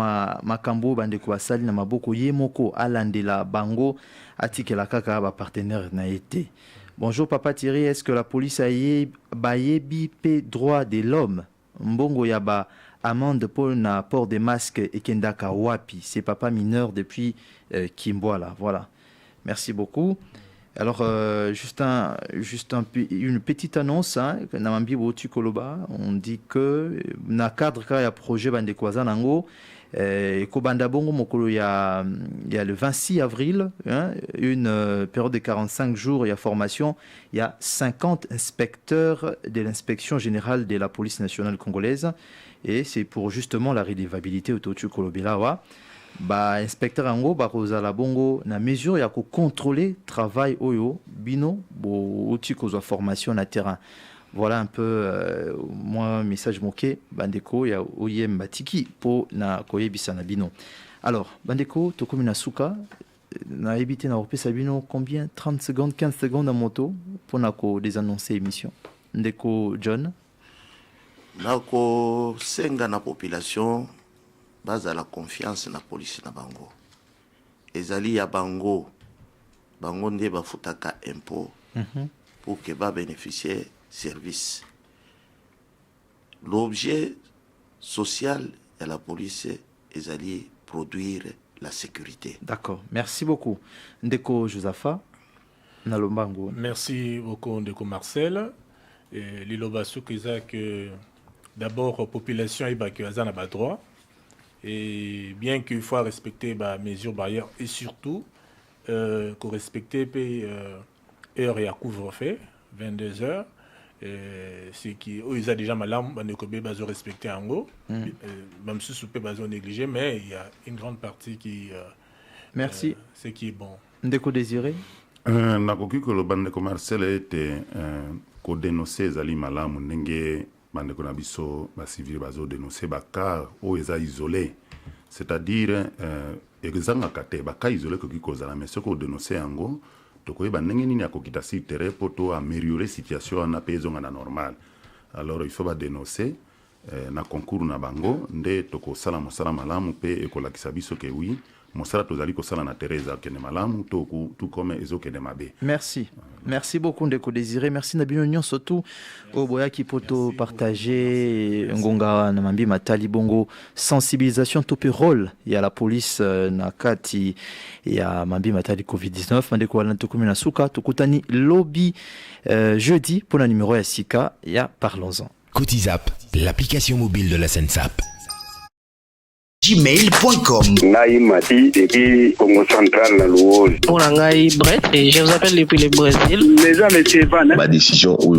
makambo bandeko basali na maboko ye moko alandela bango atikela kaka ba partenaire na été. Bonjour Papa Thierry, est-ce que la police a bayebi pe droit de l'homme mbongo ya ba amende pour na port des masques et kendaka wapi? C'est Papa mineur depuis Kimboala. Voilà. Merci beaucoup. Alors, une petite annonce, Namambi Botu Koloba, on dit que na cadre il y a projet Bande Kwazanango, Kobanda Bongo Mokolo, il y a le 26 avril, une période de 45 jours, il y a formation, il y a 50 inspecteurs de l'inspection générale de la police nationale congolaise, et c'est pour justement la relevabilité au Totu Kolobilawa. Inspecteur ango bakozala bongo na mesure ya ko contrôler travail oyo bino bo outil kozwa formation na terrain. Voilà un peu moi message moqué bandeko ya oyem batiki po na koyebisa na bino. Alors bandeko tokomi na suka na ebité na opesa bino combien 30 secondes 15 secondes à moto pour na ko désannoncer émission. Ndeko John nako senga na population base à la confiance na police na bango ezali ya bango nde bafutaka impôt pour que ba bénéficier service. L'objet social de la police ezali produire la sécurité. D'accord, merci beaucoup Ndeko Josafa na lombango. Merci beaucoup Ndeko Marcel. Et liloba soukiza que d'abord population ibaki azana ba droit. Et bien qu'il faut respecter les mesures barrières et surtout qu'on respecte heure et à couvre-feu 22 heures, ce qui ils a déjà malam on est respecté en gros même si c'est pas négligé mais il y a une grande partie qui merci ce qui est bon. Ndeko Désiré nakoki que le bande commercial était ko dénoncer zali malamu ndenge bandeko na biso ba civil bazo dénoncer ba cas o eza isolé, c'est-à-dire ezanga kate ba cas isolé ko kikozala mais ce ko dénoncer yango to ko ba ndenge nini akokita sur terrain pour to améliorer situation na pezonga na normal. Alors il faut ba dénoncer na concours na bango nde to ko sala mosala malamu pe ekolakisa biso ke oui mosala tozali ko sala na Teresa kene malamu to tout comme ezokene mabe. Merci. Merci beaucoup Ndeko Désiré. Merci Nabino Nyon surtout au boya qui poto partager ngonga na mambi matali bongo sensibilisation topé rôle il y a la police na kati ya mambi matali Covid-19 Ndeko wala ntokomi na suka tukutani lobby jeudi pour la numéro ya sika ya parlons-en. Cotizap, l'application mobile de la SENSAP. gmail.com. Naïmati depuis Congo Central na Louo. Pour Nangaï Brett et je vous appelle depuis le Brésil. Les gens me suivent. Ma décision, oui.